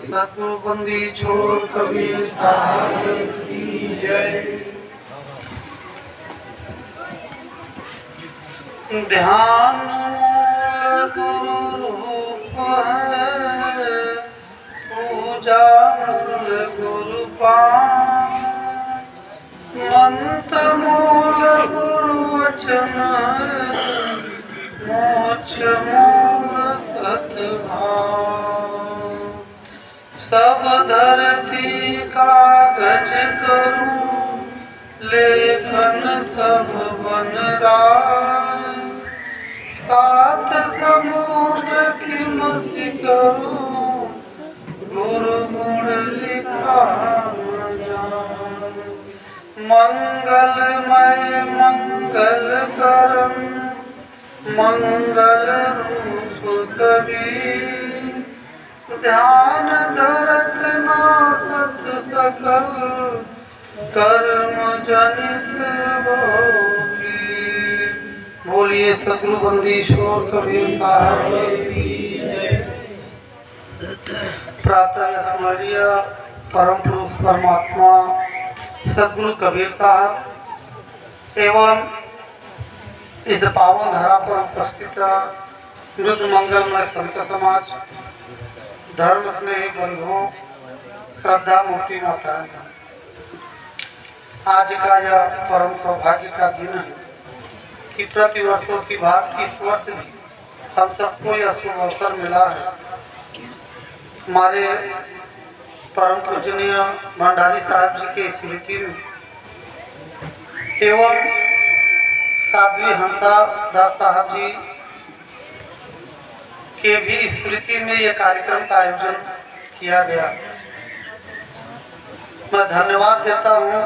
सतगुरु बंदी छोड़ कबीर साहिब की जय। ध्यान मूल गुरु रूप है, पूजा मूल गुरु पान, मंत्र मूल गुरु वचन, मोक्ष मूल सतभाव। सब धरती कागज करूं, लेखन सब बन राय, सात समुद्र की मसी करूं, गुरु गुण लिखा न जान। मंगलमय मंगल करम, मंगल रूप कबीर, ध्यान धरत नासत सकल, कर्म जनित होगी। बोलिए सतगुरु बंदीश्वर कबीर साहिब की जय। प्रातः स्मरणीय परम पुरुष परमात्मा सतगुरु कबीर साहब एवं इस पावन धरा पर उपस्थित रुद्र मंगलमय संत समाज, धर्म स्नेही बंधुओं, श्रद्धा मूर्ति माता, आज का यह परम सौभाग्य का दिन है कि प्रति वर्षों की बात की इस वर्ष भी हम सबको यह शुभ अवसर मिला है। हमारे परम पूजनीय भंडारी साहब जी के स्मृति में एवं साध्वी हंसा दास साहब जी के भी स्मृति में यह कार्यक्रम का आयोजन किया गया। मैं धन्यवाद देता हूँ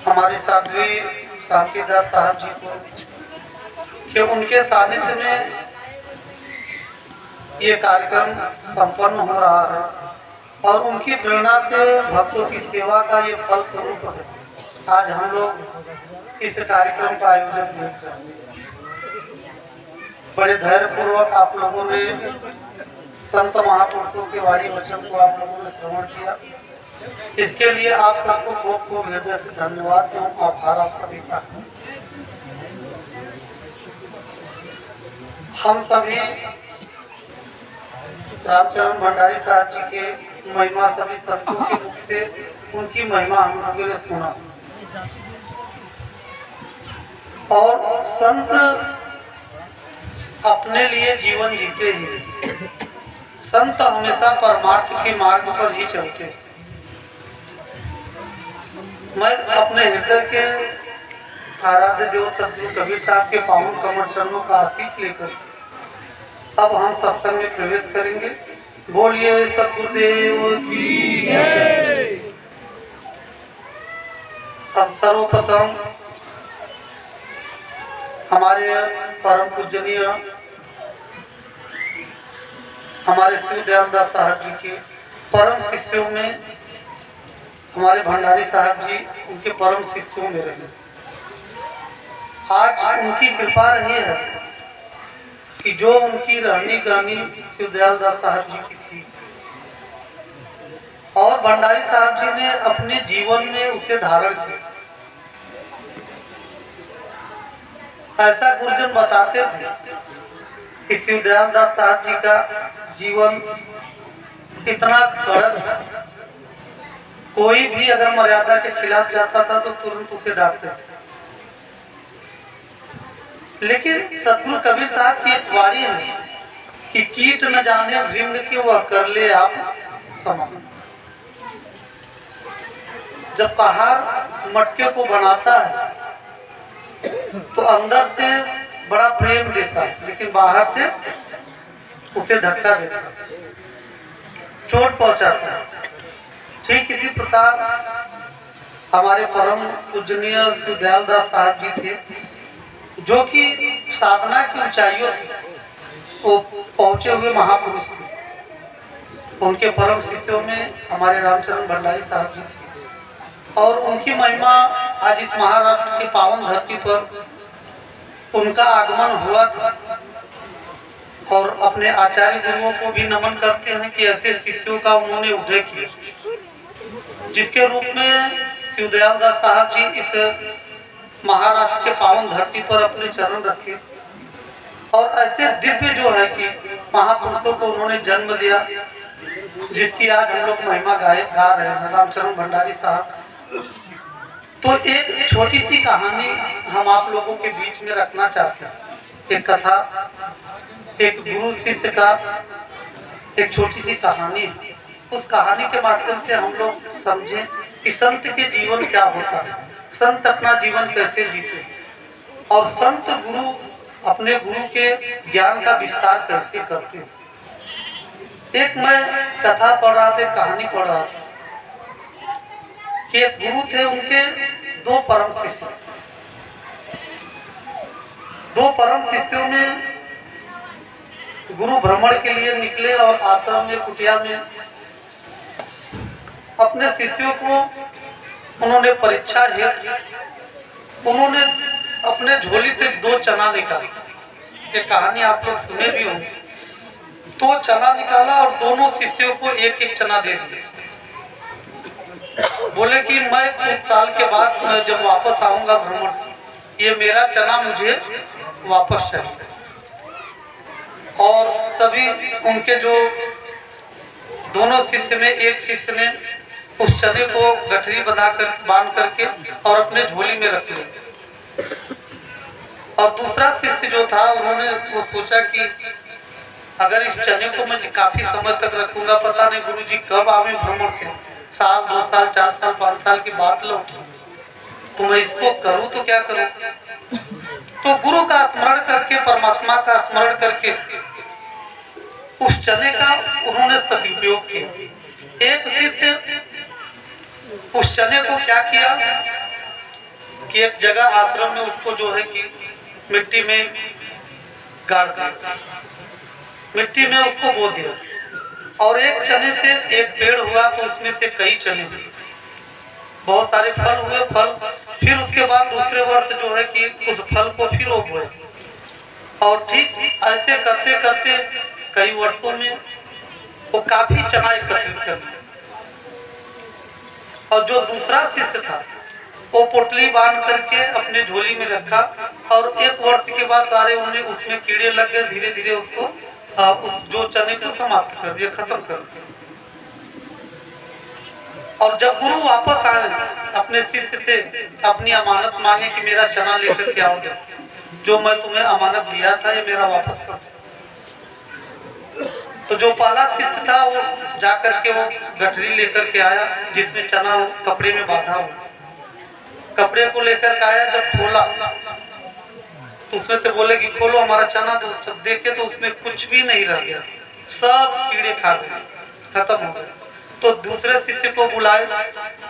हमारी साध्वी शांतिदास साहब जी को कि उनके सानिध्य में ये कार्यक्रम संपन्न हो रहा है और उनकी प्रेरणा से भक्तों की सेवा का ये फल स्वरूप है। आज हम लोग इस कार्यक्रम का आयोजन करते हैं। बड़े धैर्य पूर्वक आप लोगों ने संत महापुरुषों के वाणी वचन को आप लोगों ने श्रवण किया। इसके लिए आप सबको खूब हृदय से धन्यवाद एवं आभार आप सभी का। हम सभी रामचरण भंडारी साहब जी के महिमा सभी संतों के मुख से उनकी महिमा हम लोगों ने सुना और संत अपने लिए जीवन जीते ही, संत हमेशा परमार्थ के मार्ग पर ही चलते हैं। मैं अपने हृदय के आराध्य जो सतगुरु कबीर साहब के पावन कमल चरणों का आशीष लेकर अब हम सत्संग में प्रवेश करेंगे। बोलिए सतगुरुदेव की जय। अब सर्वप्रथम हमारे परम पूजनीय हमारे श्री दयालदास साहब जी के परम शिष्यों में हमारे भंडारी साहब जी उनके परम शिष्यों में रहे। आज उनकी कृपा रही है कि जो उनकी रहनी गानी श्री दयालदास साहब जी की थी और भंडारी साहब जी ने अपने जीवन में उसे धारण किया। ऐसा गुरुजन बताते थे कि श्री दयालदास साहब जी का जीवन इतना कड़क है, कोई भी अगर मर्यादा के खिलाफ जाता था तो तुरंत उसे डांटते थे। लेकिन सतगुरु कबीर साहब की एक वाणी है कि कीट न जाने भृंग के वह कर ले आप समान। जब पहाड़ मटके को बनाता है तो अंदर से बड़ा प्रेम देता है, लेकिन बाहर से उसे धक्का देता है, चोट पहुंचाता है। ठीक इसी प्रकार हमारे परम पूजनीय श्री दयालदास साहब जी थे, जो कि साधना की ऊंचाइयों को पहुंचे हुए महापुरुष थे। उनके परम शिष्यों में हमारे रामचरण भंडारी साहब जी थे और उनकी महिमा आज इस महाराष्ट्र की पावन धरती पर उनका आगमन हुआ था। और अपने आचार्य गुरुओं को भी नमन करते हैं कि ऐसे शिष्यों का उन्होंने उदय किया, जिसके रूप में शिवदयाल दास साहब जी इस महाराष्ट्र के पावन धरती पर अपने चरण रखे और ऐसे दिव्य जो है कि महापुरुषों को उन्होंने जन्म दिया, जिसकी आज हम लोग महिमा गा रहे हैं, रामचरण भंडारी साहब। तो एक छोटी सी कहानी हम आप लोगों के बीच में रखना चाहते हैं। एक कथा, एक गुरु शिष्य का एक छोटी सी कहानी है। उस कहानी के माध्यम से हम लोग समझें कि संत के जीवन क्या होता है, संत अपना जीवन कैसे जीते और संत गुरु अपने गुरु के ज्ञान का विस्तार कैसे करते हैं। एक मैं कथा पढ़ रहा था, कहानी पढ़ रहा था कि एक गुरु थे, उनके दो परम शिष्य। दो परम शिष्यों में गुरु भ्रमण के लिए निकले और आश्रम में, कुटिया में अपने शिष्यों को उन्होंने परीक्षा हेतु उन्होंने अपने झोली से 2 चना निकाली। ये कहानी आप लोग सुने भी होंगे। 2 चना निकाला और दोनों शिष्यों को एक एक चना दे दिया। बोले कि मैं कुछ साल के बाद मैं जब वापस आऊंगा भ्रमण से, ये मेरा चना मुझे वापस चाहिए। और सभी उनके जो दोनों शिष्य में एक शिष्य ने उस चने को गठरी बांध करके और अपने झोली में रख लिया। और दूसरा शिष्य जो था, उन्होंने वो सोचा कि अगर इस चने को मैं काफी समय तक रखूंगा, पता नहीं गुरुजी कब आवे भ्रमण से, साल 2 साल 4 साल 5 साल की बात लौट, तो मैं इसको करूं तो क्या करूं। तो गुरु का स्मरण करके, परमात्मा का स्मरण करके उस चने का उन्होंने सदुपयोग किया। एक शिष्य उस चने को क्या किया कि एक जगह आश्रम में उसको जो है कि मिट्टी में गाड़ दिया, मिट्टी में उसको बो दिया और एक चने से एक पेड़ हुआ, तो उसमें से कई चने हुए, बहुत सारे फल हुए। फल फिर उसके बाद दूसरे वर्ष जो है कि उस फल को फिर वो बोए और ठीक ऐसे करते करते कई वर्षों में वो काफी चना एकत्रित कर लिया। और जो दूसरा शिष्य था वो पोटली बांध करके अपने झोली में रखा और 1 वर्ष के बाद सारे उन्हें उसमें कीड़े लग गए, धीरे धीरे उसको उस जो चने को समाप्त कर दिया, खत्म कर दिया। और जब गुरु वापस आए अपने शिष्य से अपनी अमानत मांगे कि मेरा चना लेकर के आओगे, जो मैं तुम्हें अमानत दिया था ये मेरा वापस कर दो। तो जो पहला शिष्य था वो जाकर के वो गठरी लेकर के आया जिसमें चना कपड़े में बांधा हुआ। कपड़े को लेकर के आया, जब खोला तो उसमें से बोले कि खोलो हमारा चना। तो जब देखे तो उसमें कुछ भी नहीं रह गया, सब कीड़े खा गए, खत्म हो गए। तो दूसरे शिष्य को बुलाए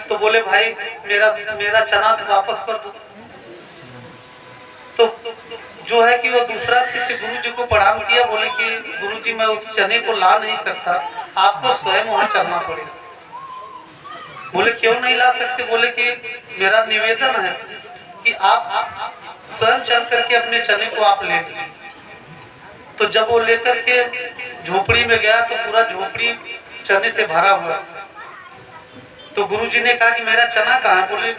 तो बोले भाई मेरा चना वापस कर दो। तो जो है कि वो दूसरा शिष्य गुरु जी को प्रणाम किया, बोले कि गुरु जी मैं उस चने को ला नहीं सकता, आपको स्वयं वहां चलना पड़ेगा। बोले क्यों नहीं ला सकते? बोले कि मेरा निवेदन है कि आप स्वयं चल करके अपने चने को आप ले लीजिए। तो जब वो लेकर के झोपड़ी में गया तो पूरा झोपड़ी चने से भरा हुआ। तो गुरुजी ने कहा कि मेरा चना कहाँ है? बोले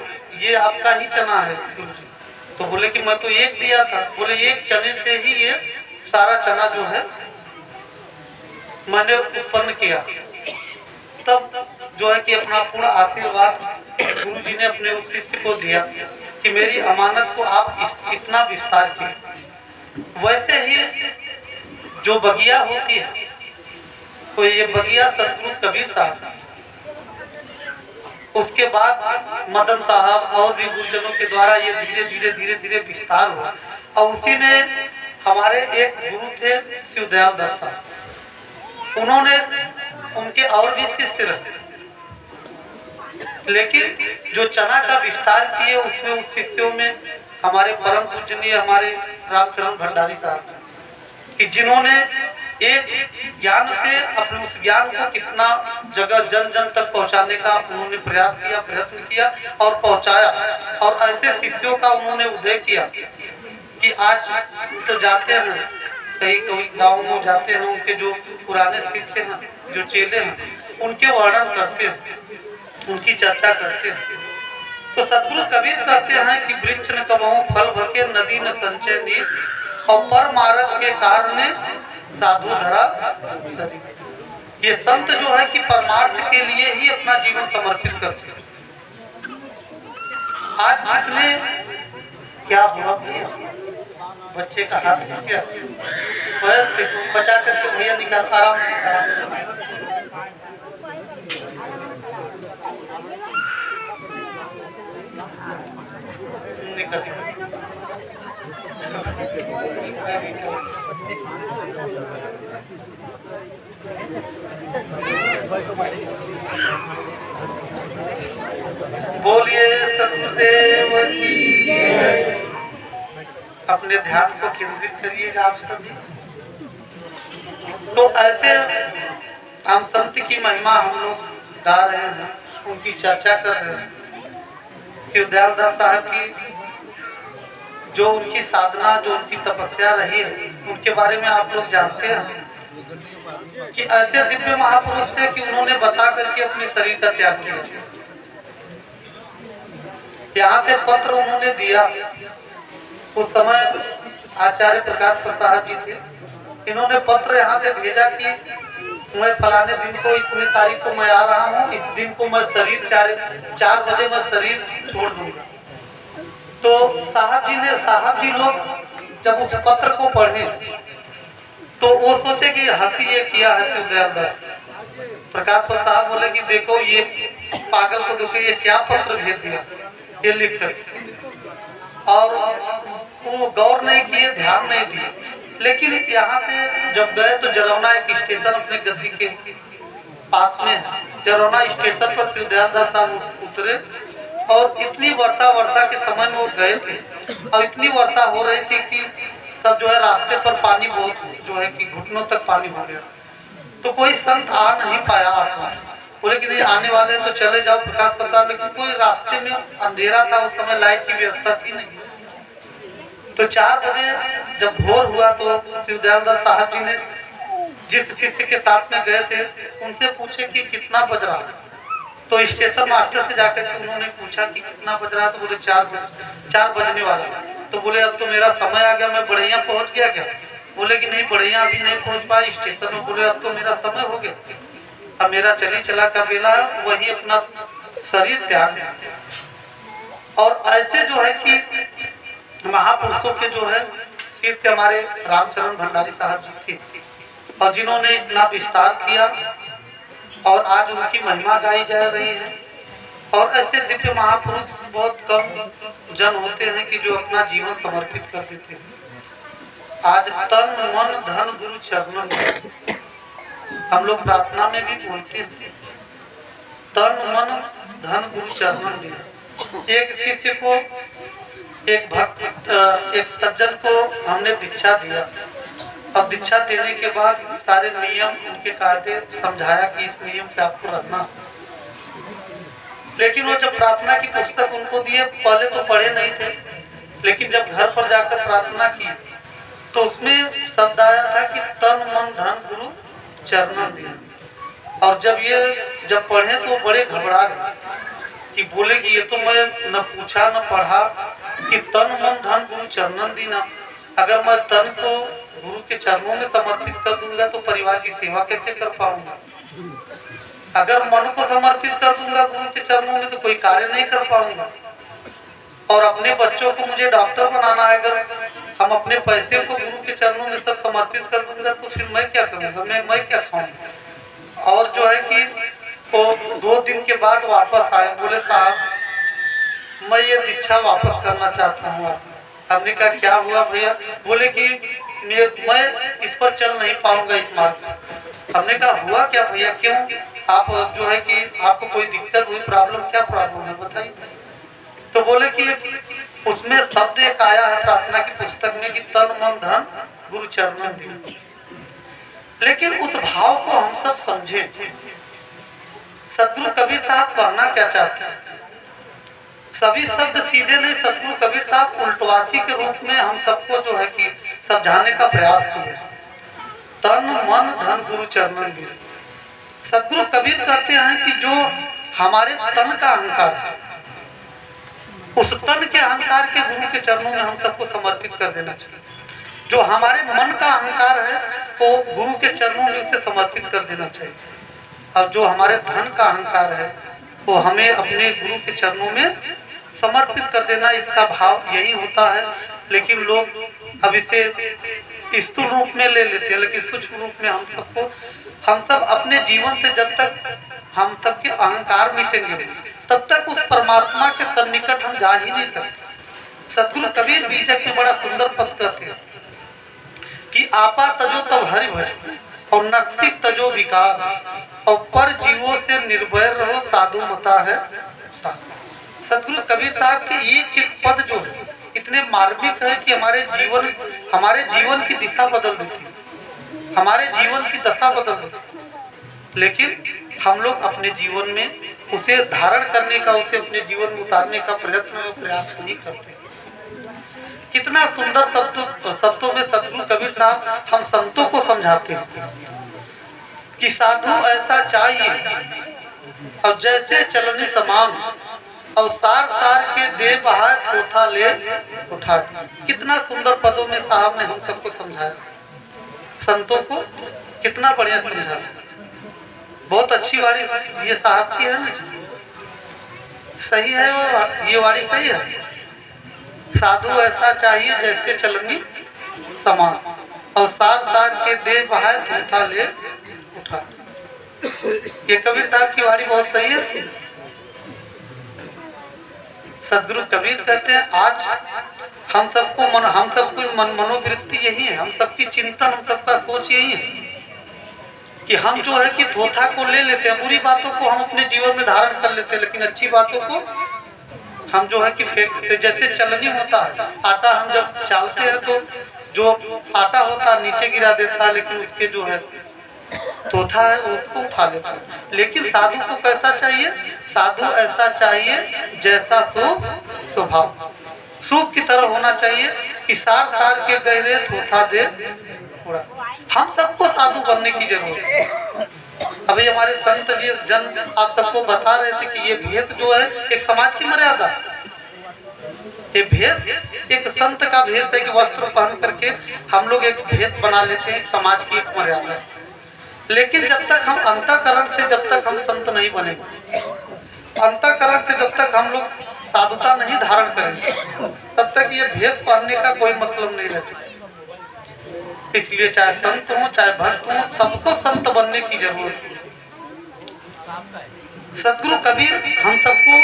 ये आपका ही चना है गुरुजी। तो बोले कि मैं तो एक दिया था। बोले एक चने से ही ये सारा चना जो है मैंने उत्पन्न किया। तब जो है कि अपना पूरा आशीर्वाद गुरुजी ने अपने उस शिष्य को दिया कि मेरी अमानत को आप इतना विस्तार किए। वैसे ही जो बगिया होती है, तो ये बगिया सतगुरु कबीर साहब, उसके बाद मदन साहब और भी गुरुजनों के द्वारा ये धीरे धीरे विस्तार हुआ। और उसी में हमारे एक गुरु थे शिवदयाल दास साहब, उन्होंने उनके और भी शिष्य रहे, लेकिन जो चना का विस्तार किए उसमें उस शिष्यों में हमारे परम पूजनीय हमारे रामचरण भंडारी साहब, कि जिन्होंने एक ज्ञान से अपने उस ज्ञान को कितना जगह जन जन तक पहुंचाने का उन्होंने प्रयास किया, प्रयत्न किया और पहुंचाया। और ऐसे शिष्यों का उन्होंने उदय किया कि आज तो जाते हैं कहीं कहीं गाँव में जाते हैं, उनके जो पुराने शिष्य हैं, जो चेले हैं, उनके वर्णन करते हैं, उनकी चर्चा करते हैं। तो सदगुरु कबीर कहते हैं कि वृक्ष न कबहू फल भके, नदी न संचय नीर, और परमारथ के कारण साधु धरा शरीर। ये संत जो है कि परमार्थ के लिए ही अपना जीवन समर्पित करते हैं। आज कितने क्या हुआ भैया, बच्चे का हाथ टूट गया, बचा करके भैया निकाल, आराम निकल। बोलिए सतगुरुदेव की। अपने ध्यान को केंद्रित करिएगा आप सभी। तो ऐसे हम संत की महिमा हम लोग गा रहे हैं, उनकी चर्चा कर रहे हैं। शिवदयाल दास साहब की जो उनकी साधना, जो उनकी तपस्या रही है, उनके बारे में आप लोग जानते हैं कि ऐसे दिव्य महापुरुष थे कि उन्होंने बता करके अपने शरीर का त्याग किया। यहाँ से पत्र उन्होंने दिया, उस समय आचार्य प्रकाश साहब जी थे। इन्होंने पत्र यहाँ से भेजा कि मैं फलाने दिन को, इतने तारीख को मैं आ रहा हूँ, इस दिन को मैं शरीर 4 बजे मैं शरीर छोड़ दूंगा। तो साहब जी लोग जब उस पत्र को पढ़े तो वो सोचे कि हंसी ये किया है शिवदयाल दास। प्रकाश साहब बोले कि देखो ये पागल को देखो, ये क्या पत्र भेज दिया, ये लिख कर। और वो गौर नहीं किए, ध्यान नहीं दिए। लेकिन यहाँ से जब गए तो जरौना एक स्टेशन अपने गद्दी के पास में है, जरौना स्टेशन पर शिवदयाल दास साहब उतरे और इतनी वर्षा के समय में वो गए थे और इतनी वर्षा हो रही थी कि सब जो है रास्ते पर पानी बहुत जो है कि घुटनों तक पानी हो गया। तो कोई संत आ नहीं पाया आसपास, बोले कि नहीं आने वाले तो चले जाओ प्रकाश प्रसाद, लेकिन कोई रास्ते में अंधेरा था, उस समय लाइट की व्यवस्था थी नहीं। तो 4 बजे जब भोर हुआ तो शिवदयाल दास साहब जी ने जिस शिष्य के साथ में गए थे उनसे पूछे कि कितना बज रहा है। तो स्टेशन मास्टर से जाकर के उन्होंने पूछा कि कितना बज रहा है, तो बोले 4 बजने वाला है। तो बोले अब तो मेरा समय आ गया, मैं बढ़िया पहुंच गया क्या? बोले कि नहीं बढ़िया अभी नहीं पहुंच पाए स्टेशन में। बोले अब तो मेरा समय हो गया, अब मेरा चली चला का बेला है, वही अपना शरीर त्याग देते। और ऐसे जो है कि महापुरुषों के जो है शिष्य हमारे रामचरण भंडारी साहब जी थे, और जिन्होंने इतना विस्तार किया और आज उनकी महिमा गाई जा रही है। और ऐसे दिव्य महापुरुष बहुत कम जन होते हैं कि जो अपना जीवन समर्पित कर देते हैं। आज तन मन धन गुरु चरणों में, हम लोग प्रार्थना में भी बोलते हैं तन मन धन गुरु चरणों में। एक शिष्य को, एक भक्त, एक सज्जन को हमने दीक्षा दिया। अब दीक्षा देने के बाद सारे नियम, उनके कायदे समझाया कि इस नियम से आपको रहना। लेकिन वो जब प्रार्थना की पुस्तक उनको दिए, पहले तो पढ़े नहीं थे, लेकिन जब घर पर जाकर प्रार्थना की तो उसमें शब्द आया था कि तन मन धन गुरु चरणों दिए। और जब पढ़े तो वो बड़े घबरा गए कि बोले कि ये तो मैं न पूछा न पढ़ा कि तन मन धन गुरु चरणों दीना। अगर मैं तन को गुरु के चरणों में समर्पित कर दूंगा तो परिवार की सेवा कैसे कर पाऊंगा? अगर मन को समर्पित कर दूंगा गुरु के चरणों में तो कोई कार्य नहीं कर पाऊंगा। और अपने बच्चों को मुझे डॉक्टर बनाना है, अगर हम अपने पैसे को गुरु के चरणों में सब समर्पित कर दूंगा तो फिर मैं क्या करूंगा, मैं क्या खाऊंगा? और जो है कि वो 2 दिन के बाद वापस आए, बोले साहब मैं ये दीक्षा वापस करना चाहता हूँ। हमने कहा क्या हुआ भैया? बोले कि मैं इस पर चल नहीं पाऊंगा, इस मार्ग। हमने कहा हुआ क्या भैया, क्यों? आप जो है कि आपको कोई दिक्कत हुई, प्रॉब्लम, क्या प्रॉब्लम है बताइए? तो बोले कि उसमें शब्द एक आया है प्रार्थना की पुस्तक में कि तन मन धन गुरु चरणों में। लेकिन उस भाव को हम सब समझे। सदगुरु कबीर साहब कहना क्या चाहते हैं? सभी शब्द सीधे नहीं, सदगुरु कबीर साहब उल्टवासी के रूप में हम सबको जो है कि समझाने का प्रयास किया। तन मन धन गुरु चरणन दिए। सदगुरु कबीर कहते हैं कि जो हमारे तन का अहंकार है, उस तन के अहंकार के गुरु के चरणों में हम सबको समर्पित कर देना चाहिए। जो हमारे मन का अहंकार है वो गुरु के चरणों में उसे समर्पित कर देना चाहिए। और जो हमारे धन का अहंकार है वो हमें अपने गुरु के चरणों में समर्पित कर देना, इसका भाव यही होता है। लेकिन लोग अब इसे स्थूल रूप में ले लेते हैं, लेकिन सूक्ष्म रूप में हम सब अपने जीवन से जब तक हम सबके अहंकार मिटेंगे तब तक उस परमात्मा के सन्निकट हम जा ही नहीं सकते। सदगुरु कबीर बीजक में बड़ा सुंदर पद कहते हैं कि आपा तजो तब हरि भरी और नक्सिक तजो विकार और पर जीवों से निर्भय रहो साधु मता है। सदगुरु कबीर साहब के एक एक पद जो है इतने मार्मिक है कि हमारे जीवन की दिशा बदल देती है, हमारे जीवन की दशा बदल देती है। लेकिन हम लोग अपने जीवन में उसे धारण करने का, उसे अपने जीवन में उतारने का प्रयत्न और प्रयास नहीं करते। कितना सुंदर शब्दों में सदगुरु कबीर साहब हम संतों को समझाते हैं कि साधु ऐसा चाहिए और जैसे चलनी समान और सार सार के दे बहा चौथा ले उठा। कितना सुंदर पदों में साहब ने हम सबको समझाया, संतों को कितना बढ़िया समझाया। बहुत अच्छी वाणी ये साहब की है ना, सही है वो, ये वाणी सही है। साधु ऐसा चाहिए जैसे चलनी समान और सार सार के दे बहाए चौथा ले उठा। ये कबीर साहब की वाणी बहुत सही है। सदगुरु कबीर कहते हैं आज हम सबको मनोवृत्ति यही है, हम सबकी चिंतन, हम सबका सोच यही है कि हम जो है कि धोखा को ले लेते हैं, बुरी बातों को हम अपने जीवन में धारण कर लेते हैं, लेकिन अच्छी बातों को हम जो है कि फेंक देते। जैसे चलनी होता है, आटा हम जब चालते हैं तो जो आटा होता है नीचे गिरा देता है, लेकिन उसके जो है तोता है उसको उठा लेता है। लेकिन साधु को कैसा चाहिए? साधु ऐसा चाहिए जैसा स्वभाव, सूप की तरह होना चाहिए कि सार सार के गहरे थोथा दे थोड़ा। हम सबको साधु बनने की जरूरत है। अभी हमारे संत जी जन आप सबको बता रहे थे कि ये भेद जो है एक समाज की मर्यादा, ये भेद एक संत का भेद है कि वस्त्र पहन करके हम लोग एक भेद बना लेते हैं, समाज की एक मर्यादा है। लेकिन जब तक हम अंतःकरण से, जब तक हम संत नहीं बनेंगे, अंतःकरण से जब तक हम लोग साधुता नहीं धारण करेंगे, तब तक ये भेद पहनने का कोई मतलब नहीं रहता। इसलिए चाहे संत हो चाहे भक्त हो, सबको संत बनने की जरूरत है। सदगुरु कबीर हम सबको,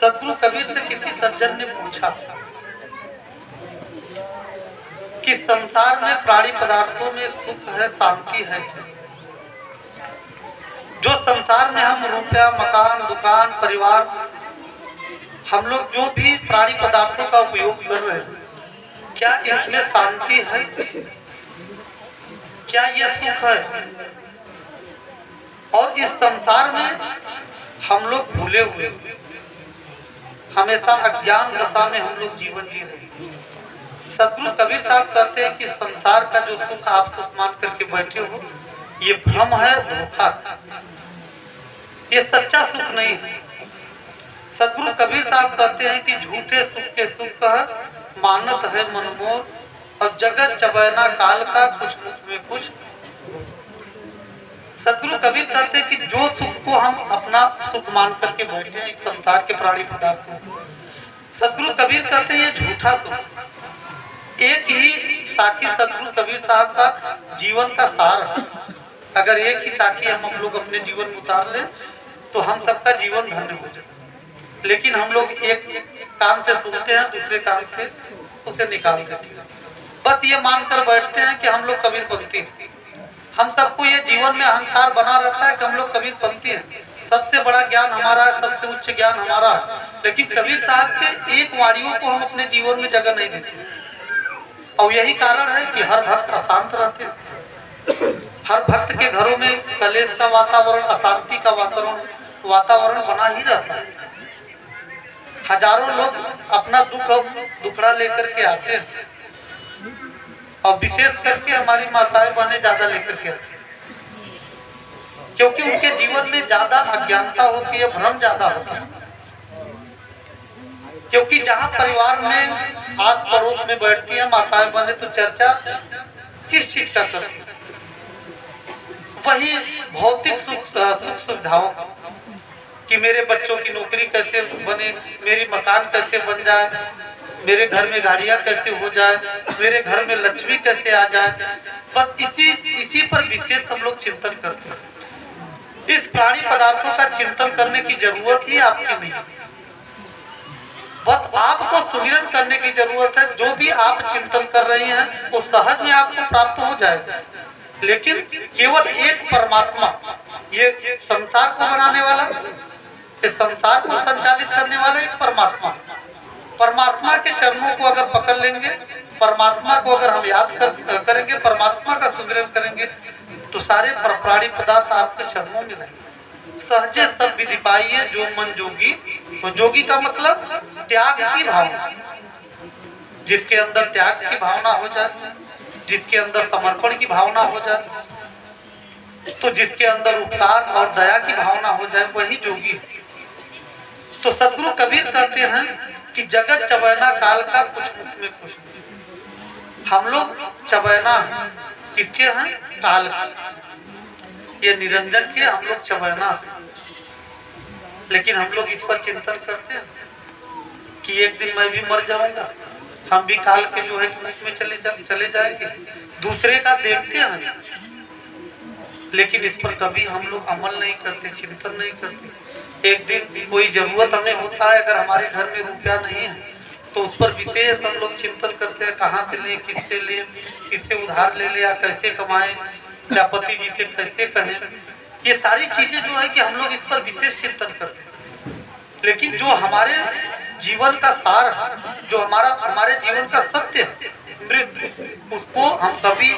सदगुरु कबीर से किसी सज्जन ने पूछा कि संसार में प्राणी पदार्थों में सुख है, शांति है क्या? जो संसार में हम रुपया, मकान, दुकान, परिवार, हम लोग जो भी प्राणी पदार्थों का उपयोग कर रहे हैं, क्या इसमें शांति है? क्या यह सुख है? और इस संसार में हम लोग भूले हुए, हमेशा अज्ञान दशा में हम लोग जीवन जी रहे हैं। सदगुरु कबीर साहब कहते हैं कि संसार का जो सुख आप सुख मान करके बैठे हो, ये भ्रम है, धोखा, ये सच्चा सुख नहीं है। सदगुरु कबीर साहब कहते हैं कि झूठे सुख के सुख मानत है मनमोर और जगत चबैना काल का कुछ मुख में कुछ। सदगुरु कबीर कहते हैं कि जो सुख को हम अपना सुख मान करके बैठे हैं एक संसार के प्राणी पदार्थों, सदगुरु कबीर कहते हैं ये झूठा सुख। एक ही साखी सदगुरु कबीर साहब का जीवन का सार है। अगर एक ही साखी हम लोग अपने जीवन में उतार ले तो हम सबका जीवन धन्य हो जाए। लेकिन हम लोग एक काम से सुनते हैं, दूसरे काम से उसे निकाल देते हैं। बस ये मानकर बैठते हैं कि हम लोग कबीरपंथी हैं। हम सबको ये जीवन में अहंकार बना रहता है कि हम लोग कबीरपंथी हैं, सबसे बड़ा ज्ञान हमारा है, सबसे उच्च ज्ञान हमारा है। लेकिन कबीर साहब के एक वाणियों को हम अपने जीवन में जगह नहीं देते। और यही कारण है कि हर भक्त अशांत रहते हैं। हर भक्त के घरों में कलेश का वातावरण, अशांति का वातावरण बना ही रहता है। हजारों लोग अपना दुख और दुखड़ा लेकर के आते हैं, और विशेष करके हमारी माताएं बहनें ज्यादा लेकर के आती हैं, क्योंकि उनके जीवन में ज्यादा अज्ञानता होती है, भ्रम ज्यादा होता है। क्योंकि जहाँ परिवार में आस पड़ोस में बैठती है माताएं बहनें, तो चर्चा किस चीज का करती है? वही भौतिक सुख सुविधाओं कि मेरे बच्चों की नौकरी कैसे बने, मेरी मकान कैसे बन जाए, मेरे घर में गाड़ियां कैसे हो जाए, मेरे घर में लक्ष्मी कैसे आ जाए। बस इसी पर विशेष हम लोग चिंतन करते हैं। इस प्राणी पदार्थों का चिंतन करने की जरूरत ही आपकी नहीं, बस आपको सुमिरन करने की जरूरत है। जो भी आप चिंतन कर रहे हैं वो सहज में आपको प्राप्त हो जाएगा। लेकिन केवल एक परमात्मा, ये संसार को बनाने वाला, इस संसार को संचालित करने वाला एक परमात्मा, परमात्मा के चरणों को अगर पकड़ लेंगे, परमात्मा को अगर हम याद करेंगे, परमात्मा का सुमिरन करेंगे, तो सारे प्राणी पदार्थ आपके चरणों में रहेंगे। सहजे सब विधि पाइए जो मन जोगी। तो जोगी का मतलब त्याग की भावना, जिसके अंदर त्याग की भावना हो जाए, जिसके अंदर समर्पण की भावना हो जाए, तो जिसके अंदर उपकार और दया की भावना हो जाए, वही जोगी है। तो सदगुरु कबीर कहते हैं कि जगत चबैना काल का, कुछ मुख में कुछ नहीं। हम लोग चबैना किसके हैं? काल का, ये निरंजन के हम लोग चबैना। लेकिन हम लोग इस पर चिंतन करते हैं कि एक दिन मैं भी मर जाऊंगा, हम भी काल के जो है मुख में चले जाएंगे। दूसरे का देखते हैं, लेकिन इस पर कभी हम लोग अमल नहीं करते, चिंतन नहीं करते। एक दिन कोई जरूरत हमें होता है, अगर हमारे घर में रुपया नहीं है तो उस पर विशेष हम लोग चिंतन करते हैं, कहाँ से ले, किससे ले, किससे उधार ले ले, या कैसे कमाएं, या पति जी से कैसे कहें। ये सारी चीजें जो है कि हम लोग इस पर विशेष चिंतन करते हैं। लेकिन जो हमारे जीवन का सार है, जो हमारे जीवन का सत्य है, मृत्यु, उसको हम कभी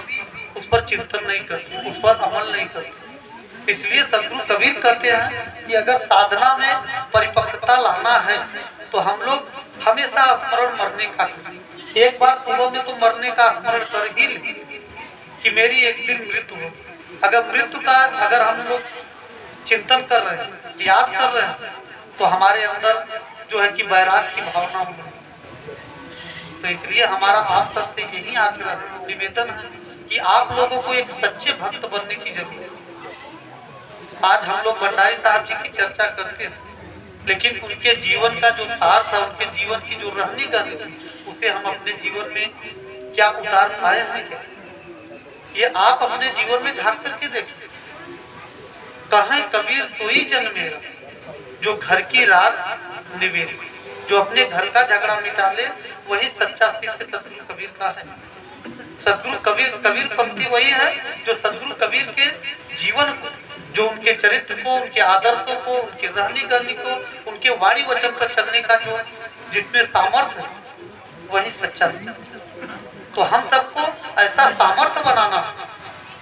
उस पर चिंतन नहीं करते, उस पर अमल नहीं करते। इसलिए सदगुरु कबीर कहते हैं कि अगर साधना में परिपक्वता लाना है तो हम लोग हमेशा स्मरण मरने का करें। एक बार सुबह में तो मरने का स्मरण कर ही ले कि मेरी एक दिन मृत्यु हो। अगर मृत्यु का अगर हम लोग चिंतन कर रहे हैं, याद कर रहे हैं, तो हमारे अंदर जो है कि वैराग की भावना हो। तो इसलिए हमारा आप सबसे यही आग्रह निवेदन है कि आप लोगों को एक सच्चे भक्त बनने की जरूरत है। आज हम लोग भंडारी साहब जी की चर्चा करते हैं, लेकिन उनके जीवन का जो सार था, उनके जीवन की जो रहनी करनी थी, उसे हम अपने जीवन में क्या उतार पाए हैं क्या? ये आप अपने जीवन में झांक करके देखिए। कहें कबीर सोई जन मेरा, जो घर की रात निवेद, जो अपने घर का झगड़ा मिटा ले, वही सच्चा शिष्य सदगुरु कबीर का है। सदगुरु कबीर पंक्ति वही है जो सदगुरु कबीर के जीवन को, जो उनके चरित्र को, उनके आदर्शों को, उनके रहनी करनी को, उनके वाणी वचन पर चलने का जो जिसमें सामर्थ्य है, वही सच्चा शिष्य। तो हम सबको ऐसा सामर्थ्य बनाना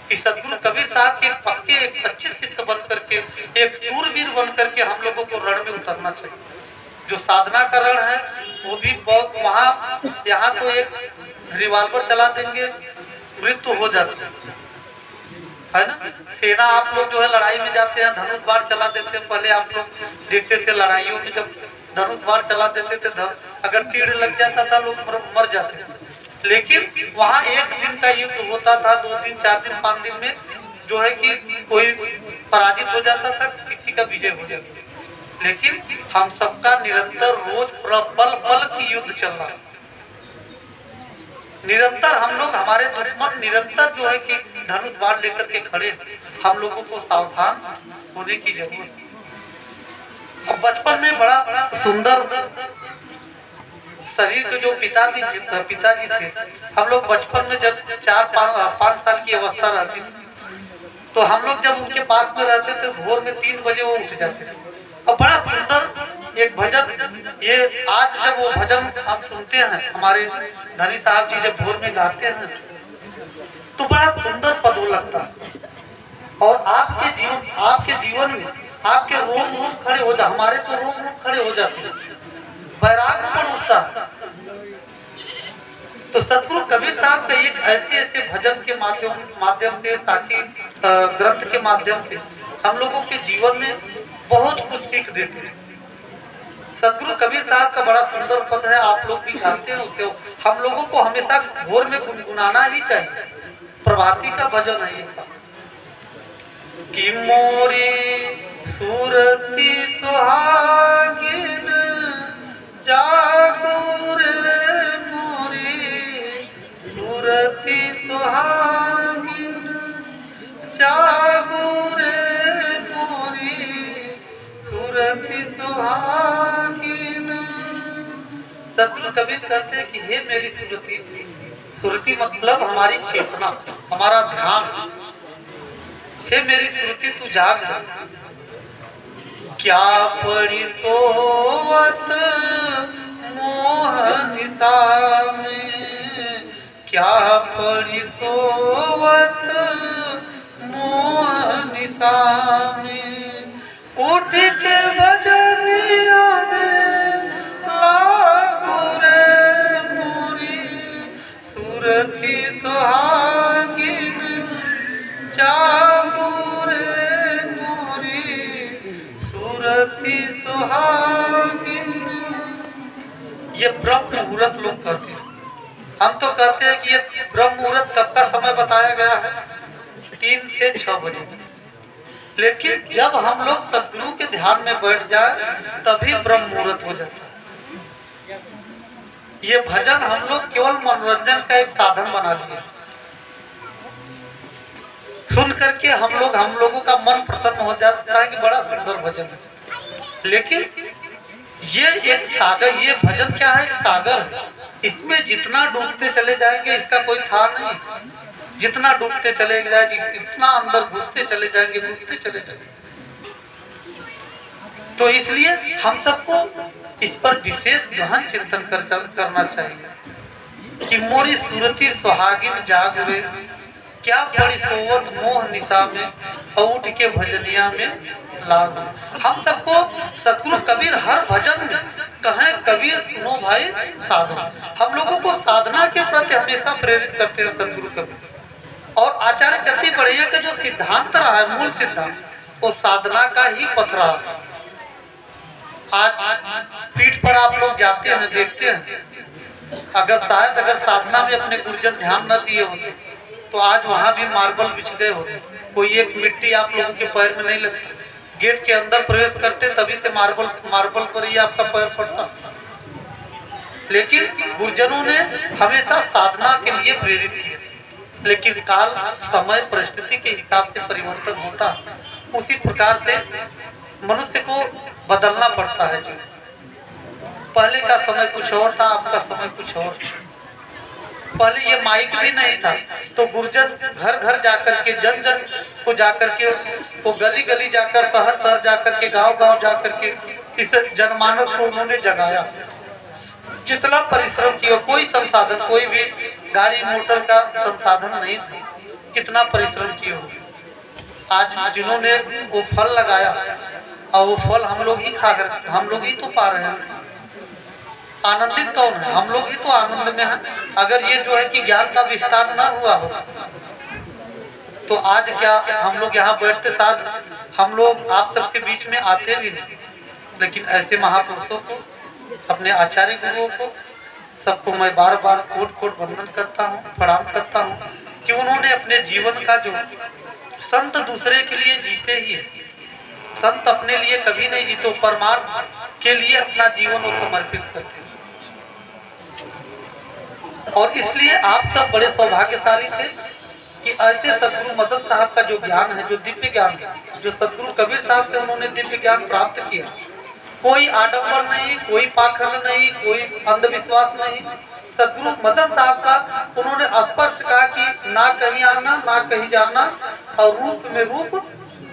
कि सदगुरु कबीर साहब के पक्के एक सच्चे शिष्य बन करके, एक सूरवीर बन करके हम लोगों को रण में उतरना चाहिए। जो साधना का रण है वो भी बहुत, वहाँ यहाँ तो एक रिवॉल्वर चला देंगे मृत्यु हो जाती है ना। सेना आप लोग जो है लड़ाई में जाते हैं, धनुष बाण चला देते हैं। पहले आप लोग देखते थे लड़ाइयों में जब धनुष बाण चला देते थे, अगर तीर लग जाता था लोग मर जाते थे। लेकिन वहाँ एक दिन का युद्ध होता था, 2 दिन 4 दिन 5 दिन में जो है कि कोई पराजित हो जाता था, किसी का विजय हो जाता था। लेकिन हम सबका निरंतर रोज पल पल की युद्ध चल रहा है। निरंतर हम लोग, हमारे दुश्मन निरंतर जो है कि धनुष बाण लेकर के खड़े। हम लोगों को सावधान होने की जरूरत है। अब बचपन में बड़ा सुंदर शरीर के जो पिताजी थे, हम लोग बचपन में जब 4-5 साल की अवस्था रहती थी, तो हम लोग जब उनके पास में रहते थे, भोर में 3 बजे वो उठ जाते थे। और बड़ा सुंदर एक भजन, ये आज जब वो भजन हम सुनते हैं, हमारे धनी साहब जी जब भोर में गाते हैं, तो बड़ा सुंदर पद लगता है। और आपके जीवन में आपके रोम खड़े हो जाते, हमारे तो रोम खड़े हो जाते हैं वैराग्यपन उठता है। तो सदगुरु कबीर साहब का एक ऐसे भजन के माध्यम से ताकि ग्रंथ के माध्यम से हम लोगों के जीवन में बहुत कुछ सीख देते हैं। सदगुरु कबीर साहब का बड़ा सुंदर पद है, आप लोग भी जानते हैं उसे। हम लोगों को हमेशा भोर में गुनगुनाना ही चाहिए। प्रभाती का भजन है ये कि मोरी सूरती सुहागिन जागो रे मोरी सूरती सुहागिन जागो रे मोरी सूरती सुहागिन। सदगुरु कबीर कहते हैं कि हे मेरी सूरती, सुरती मतलब हमारी चेतना, हमारा ध्यान। हे मेरी सुरती तू जाग जा। क्या पड़ी सोवत मोहनिता में, क्या पड़ी सोवत मोहनिता में, उठ के भजनिया में लागो रे मोरी सूरती सुहागिन जागो रे मोरी सूरती सुहागिन। ये ब्रह्म मुहूर्त लोग कहते हैं। हम तो कहते हैं कि ये ब्रह्म मुहूर्त कब का समय बताया गया है, 3 से 6 बजे। लेकिन जब हम लोग सदगुरु के ध्यान में बैठ जाए तभी ब्रह्म मुहूर्त हो जाता है। ये भजन हम लोग केवल मनोरंजन का एक साधन बना लिए। सुन करके हम लोगों का मन प्रसन्न हो जाता है कि बड़ा सुंदर भजन है। लेकिन ये एक सागर, ये भजन क्या है, एक सागर है। इसमें जितना डूबते चले जाएंगे इसका कोई था नहीं। जितना डूबते चले जाएंगे, इतना अंदर घुसते चले जाएंगे, घुसते चले जाएंगे। तो इसलिए हम सबको इस पर विशेष गहन चिंतन करना चाहिए कि मोरी सूरती सुहागिन जाग रे, क्या पड़ी सोवत मोह निशा में, उठ के भजनिया में लागो। हम सबको सदगुरु कबीर हर भजन में कहें कबीर सुनो भाई साधना। हम लोगों को साधना के प्रति हमेशा प्रेरित करते हैं सदगुरु कबीर। और आचार्य गति बढ़िया का जो सिद्धांत रहा है, मूल सिद्धांत, वो साधना का ही पथ रहा। आज पीठ पर आप लोग जाते हैं, देखते हैं, अगर साधना में अपने गुरुजन ध्यान न दिए होते तो आज वहां भी मार्बल बिछ गए होते। कोई एक मिट्टी आप लोगों के पैर में नहीं लगती। गेट के अंदर प्रवेश करते तभी से मार्बल पर ही आपका पैर पड़ता। लेकिन गुरुजनों ने हमेशा साधना के लिए प्रेरित किया। लेकिन काल समय परिस्थिति के हिसाब से परिवर्तन होता, उसी प्रकार से मनुष्य को बदलना पड़ता है। जो पहले का समय कुछ और था, आपका समय कुछ और। पहले ये माइक भी नहीं था, तो गुरुजन घर घर जाकर के, जन जन को जाकर के, वो गली गली जाकर, शहर शहर जाकर के, गांव गांव जाकर के इस जनमानस को उन्होंने जगाया। कितना परिश्रम किया, कोई संसाधन, कोई भी गाड़ी मोटर का संसाधन नहीं था, कितना परिश्रम किया। आज जिन्होंने वो फल लगाया और वो फल हम लोग ही खा कर, हम लोग ही तो पा रहे हैं। आनंदित कौन है? हम लोग ही तो आनंद में हैं। अगर ये जो है कि ज्ञान का विस्तार न हुआ होता तो आज क्या हम लोग यहाँ बैठते, साथ हम लोग आप सबके बीच में आते भी नहीं। लेकिन ऐसे महापुरुषों को, अपने आचार्य गुरुओं को, सबको मैं बार बार कोट वंदन करता हूँ, प्रणाम करता हूँ कि उन्होंने अपने जीवन का जो, संत दूसरे के लिए जीते ही है, संत अपने लिए कभी नहीं जीते, परमार्थ के लिए अपना जीवन को समर्पित करते हैं। और इसलिए आप सब बड़े सौभाग्यशाली थे कि ऐसे सदगुरु मदन साहब का जो ज्ञान है, जो दिव्य ज्ञान है, जो सदगुरु कबीर साहब से उन्होंने दिव्य ज्ञान प्राप्त किया। कोई आडंबर नहीं, कोई पाखंड नहीं, कोई अंधविश्वास नहीं। सदगुरु मदन साहब का उन्होंने स्पष्ट कहा कि ना कहीं आना, ना कहीं जाना, और रूप में रूप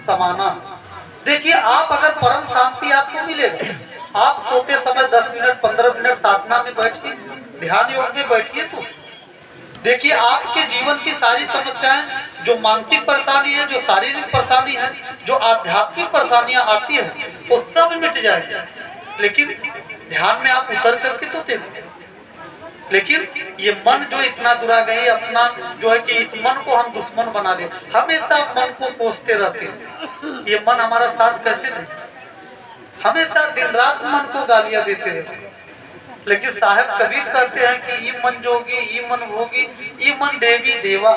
समाना। देखिए, आप अगर परम शांति आपको मिलेगा, आप सोते समय 10 मिनट 15 मिनट साधना में बैठिए, ध्यान योग में बैठिए, तो देखिए आपके जीवन की सारी समस्याएं, जो मानसिक परेशानी है, जो शारीरिक परेशानी है, जो आध्यात्मिक परेशानियां आती है, वो सब मिट जाएगी। लेकिन ध्यान में आप उतर करके तो देखो। लेकिन ये मन जो इतना दुरा गए अपना जो है कि इस मन को हम दुश्मन बना दे, हमेशा मन को कोसते रहते हैं। ये मन हमारा साथ कैसे दे, हमेशा दिन रात मन को गालियां देते रहते। लेकिन साहब कबीर कहते हैं कि ये मन जोगी, ये मन भोगी, ये मन देवी देवा,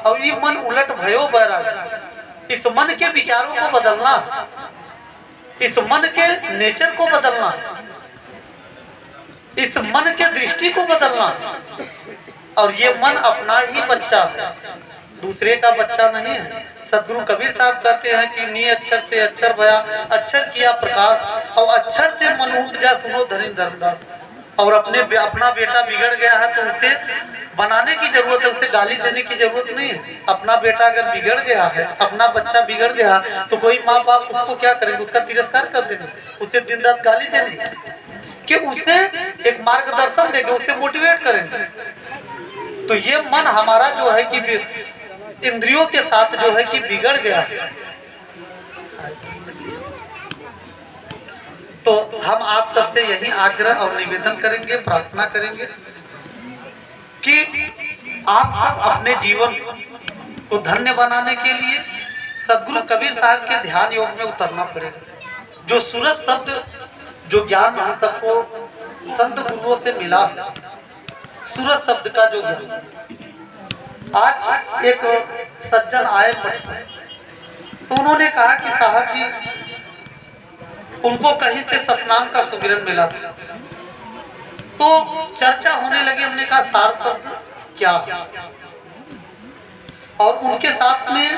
और ये मन उलट भयो बैराग। इस मन के विचारों को बदलना, इस मन के नेचर को बदलना, इस मन के दृष्टि को बदलना। और ये मन अपना ही बच्चा है, दूसरे का बच्चा नहीं है। सदगुरु कबीर साहब कहते हैं कि नी अक्षर से अक्षर भया, अक्षर किया प्रकाश, और अक्षर से मन उठ जा सुनो धनी धर्मदास। और अपना बेटा बिगड़ गया है तो उसे बनाने की जरूरत है, उसे गाली देने की जरूरत नहीं है। अपना बेटा अगर बिगड़ गया है, अपना बच्चा बिगड़ गया, तो कोई माँ बाप उसको क्या करेंगे, उसका तिरस्कार कर देंगे, उसे दिन रात गाली देंगे कि उसे एक मार्गदर्शन देंगे, उसे मोटिवेट करेंगे। तो ये मन हमारा जो है कि इंद्रियों के साथ जो है कि बिगड़ गया है। तो हम आप सबसे यही आग्रह और निवेदन करेंगे, प्रार्थना करेंगे कि आप सब अपने जीवन को धन्य बनाने के लिए सदगुरु कबीर साहब के ध्यान योग में उतरना पड़ेगा। जो सूरत शब्द, जो ज्ञान हम सबको संत गुरुओं से मिला, सूरत शब्द का जो ज्ञान, आज एक सज्जन आए तो उन्होंने कहा कि साहब जी उनको कहीं से सतनाम का सुमिरन मिला था। तो चर्चा होने लगी, हमने कहा सार शब्द क्या, और उनके साथ में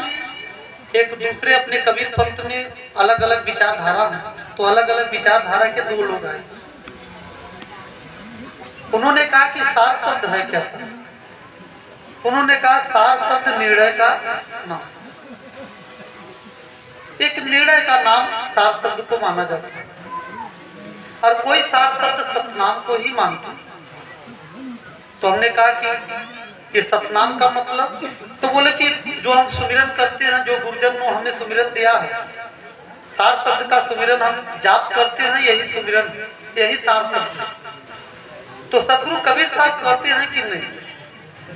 एक दूसरे अपने कबीर पंथ में अलग अलग विचारधारा है, तो अलग अलग विचारधारा के दो लोग आए। उन्होंने कहा कि सार शब्द है क्या? उन्होंने कहा सार शब्द निर्णय का नाम, एक निर्णय का नाम सार शब्द को माना जाता है, और कोई सार शब्द सतनाम को ही मानता है। तो हमने कहा कि ये सतनाम का मतलब, तो बोले कि जो हम सुमिरन करते हैं, जो गुरुजन ने हमें सुमिरन दिया है, सार शब्द का सुमिरन हम जाप करते हैं, यही सुमिरन, यही सार शब्द है। तो सदगुरु कबीर साहब कहते हैं कि नहीं,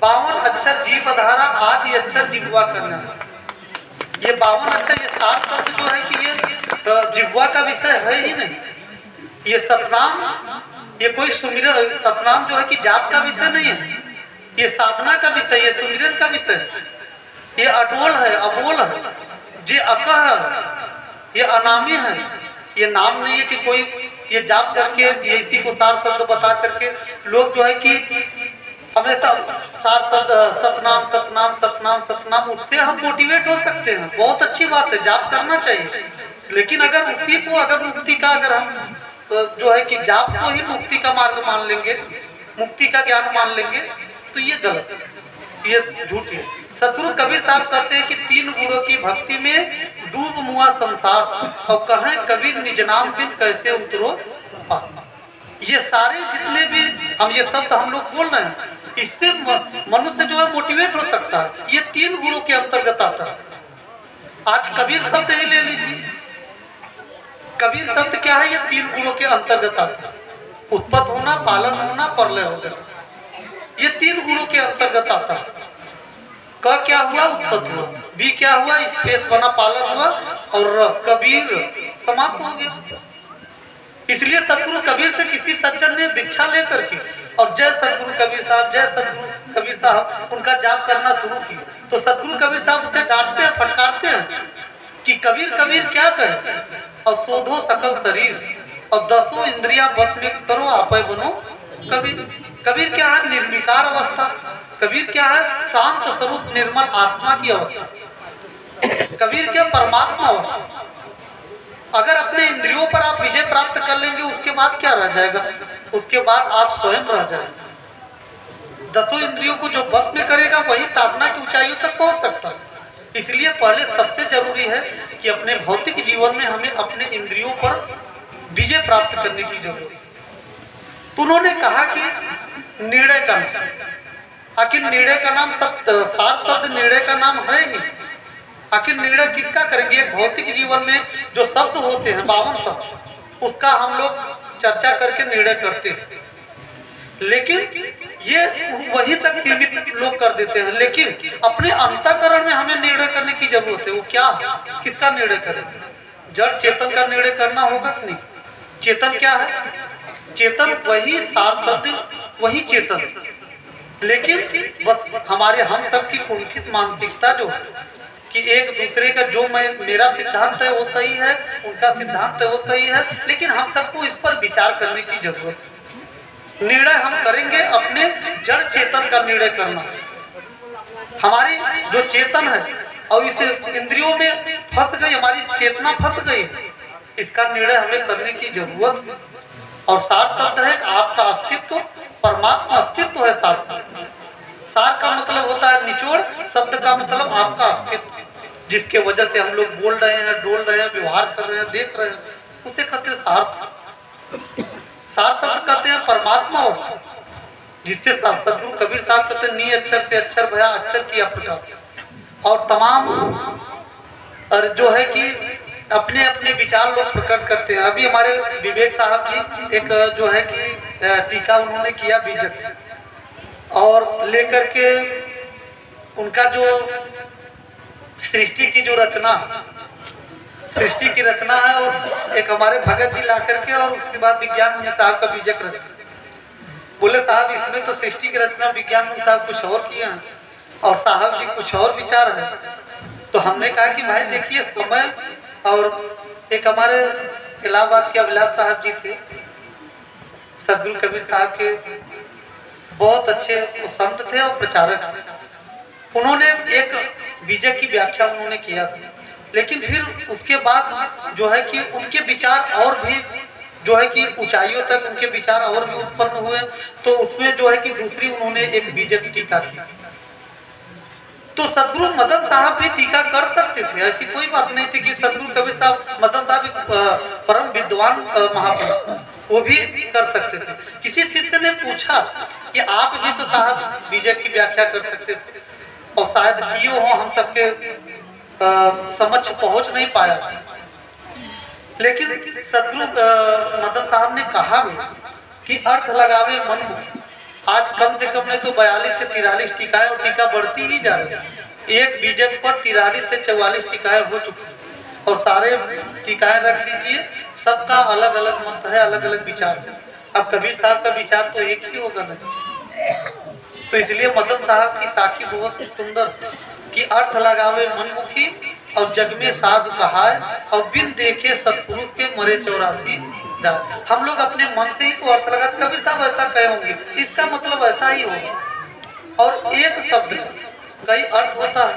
52 अक्षर जीव धारा, आदि अक्षर जिह्वा करना। ये 52 अक्षर, ये सार शब्द जो है कि ये जिह्वा का विषय है ही नहीं। ये सतनाम, ये कोई सुमिरन, सतनाम जो है कि जाप का विषय नहीं है, ये साधना का विषय, ये सुमिरन का विषय है। ये अडोल है, अबोल है, ये अकह है, ये अनामी है। ये नाम नहीं है कि कोई ये जाप करके ये इसी को सार शब्द बता करके लोग जो है कि हमेशा सार शब्द सतनाम सतनाम सतनाम सतनाम, उससे हम मोटिवेट हो सकते हैं, बहुत अच्छी बात है, जाप करना चाहिए। लेकिन अगर उसी को, अगर मुक्ति का, अगर हम जो है कि जाप को ही मुक्ति का मार्ग मान लेंगे, मुक्ति का ज्ञान मान लेंगे, तो ये गलत है, ये झूठ है। सदगुरु कबीर साहब कहते हैं कि 3 गुणों की भक्ति में डूब मुआ संसार, और कहें कबीर निज नाम बिन कैसे उतरो पार। ये सारे जितने भी हम ये शब्द हम लोग बोल रहे हैं, इससे मनुष्य जो है मोटिवेट हो सकता है। ये 3 गुणों के अंतर्गत आता है। आज कबीर शब्द ही ले लीजिए, कबीर शब्द क्या है? ये 3 गुणों के अंतर्गत आता है। उत्पत्ति होना, पालन होना, प्रलय होना, ये 3 गुणों के अंतर्गत आता है। क क्या हुआ? उत्पत्ति हुआ। बी क्या हुआ? स्पेस बना, पालन हुआ, और कबीर समाप्त हो गया। इसलिए सदगुरु कबीर से किसी सज्जन ने दीक्षा लेकर के और जय सदगुरु कबीर साहब, जय सदगुरु कबीर साहब, उनका जाप करना शुरू किया। तो सदगुरु कबीर साहब उसे डांटते हैं, फटकारते हैं कि कबीर कबीर क्या कहे, और शोधो सकल शरीर, और 10 इंद्रियां बस में करो, आपे बनो कबीर। कबीर क्या है? निर्विकार अवस्था। कबीर क्या है? शांत स्वरूप निर्मल आत्मा की अवस्था। कबीर क्या? परमात्मा अवस्था। अगर अपने इंद्रियों पर आप विजय प्राप्त कर लेंगे, उसके बाद क्या रह जाएगा? उसके बाद आप स्वयं रह जाएंगे। 10 इंद्रियों को जो बस में करेगा वही साधना की ऊंचाइयों तक पहुंच सकता है। इसलिए पहले सबसे जरूरी है कि अपने भौतिक जीवन में हमें अपने इंद्रियों पर विजय प्राप्त करने की जरूरत है। तो उन्होंने कहा कि निर्णय का नाम, आखिर निर्णय का नाम, सार शब्द निर्णय का नाम है ही। आखिर निर्णय किसका करेंगे? एक भौतिक जीवन में जो शब्द होते हैं 52 शब्द, उसका हम लोग चर्चा करके निर्णय करते हैं, लेकिन ये वही तक सीमित लोग कर देते हैं। लेकिन अपने अंतःकरण में हमें निर्णय करने की जरूरत है। वो क्या है, किसका निर्णय करें? जड़ चेतन का निर्णय करना होगा कि नहीं? चेतन क्या है? चेतन वही सार शब्द, वही चेतन। लेकिन हमारे हम सब की कुंठित मानसिकता जो है कि एक दूसरे का जो मेरा सिद्धांत है वो सही है, उनका सिद्धांत है वो सही है, लेकिन हम सबको इस पर विचार करने की जरूरत है। निर्णय हम करेंगे अपने जड़ चेतन का निर्णय करना। हमारी जो चेतन है और इस इंद्रियों में फंस गई, हमारी चेतना फंस गई, इसका निर्णय हमें करने की जरूरत है। और सार शब्द है आपका अस्तित्व, परमात्मा अस्तित्व है सार। सार का मतलब होता है निचोड़, शब्द का मतलब आपका अस्तित्व, जिसके वजह से हम लोग बोल रहे हैं, डोल रहे हैं, व्यवहार कर रहे हैं, देख रहे हैं, उसे कहते हैं सार। सार शब्द कहते हैं परमात्मा वस्तु, जिससे सदगुरु कबीर साहब कहते हैं नी अक्षर से अक्षर भया, अक्षर किया प्रकाश। और तमाम और जो है कि अपने अपने विचार लोग प्रकट करते हैं। अभी हमारे विवेक साहब जी एक जो है कि टीका उन्होंने किया बीजक, और लेकर के उनका जो सृष्टि की जो रचना, सृष्टि की रचना है, और एक हमारे भगत जी ला करके और उसके बाद विज्ञान मुनि साहब का बीजक रचना। बोले साहब इसमें तो सृष्टि की रचना विज्ञान मुनि साहब कुछ और किए हैं और साहब जी कुछ और विचार है। तो हमने कहा कि भाई देखिए समय, और एक हमारे इलाहाबाद के अभिलाष साहब जी थे, सदगुरु कबीर साहब के बहुत अच्छे संत थे और प्रचारक थे। उन्होंने एक बीजक की व्याख्या उन्होंने किया था, लेकिन फिर उसके बाद जो है कि उनके विचार और भी जो है कि ऊंचाइयों तक उनके विचार और भी उत्पन्न हुए। तो उसमें जो है कि दूसरी उन्होंने एक बीजक टीका की। तो सदगुरु मदन साहब भी टीका कर सकते थे, ऐसी कोई बात नहीं थी कि सदगुरु कबीर साहब, मदन साहब परम विद्वान महापुरुष, वो भी कर सकते थे। किसी शिष्य ने पूछा कि आप भी तो साहब बीजक की व्याख्या कर सकते थे, और शायद किए हो, हम सबके समझ पहुंच नहीं पाया। लेकिन सदगुरु मदन साहब ने कहा भी कि अर्थ लगावे मन मुख। आज कम से कम नहीं तो 42 से 43 टीकाएं, और टीका बढ़ती ही जा रही है। एक बीजक पर 43 से 44 टीकाएं हो चुकी हैं, और सारे टीकाएं रख दीजिए, सबका अलग अलग मत है, अलग अलग विचार है। अब कबीर साहब का विचार तो एक ही होगा ना। तो इसलिए मदन साहब की साखी बहुत सुंदर कि अर्थ लगावे मनमुखी और जग में साधु कहाय, और बिन देखे सत्पुरुष के मरे 84 जाए। हम लोग अपने मन से ही तो अर्थ लगा, कबीर साहब ऐसा कहे होंगे, इसका मतलब ऐसा ही होगा। और एक शब्द कई अर्थ होता है।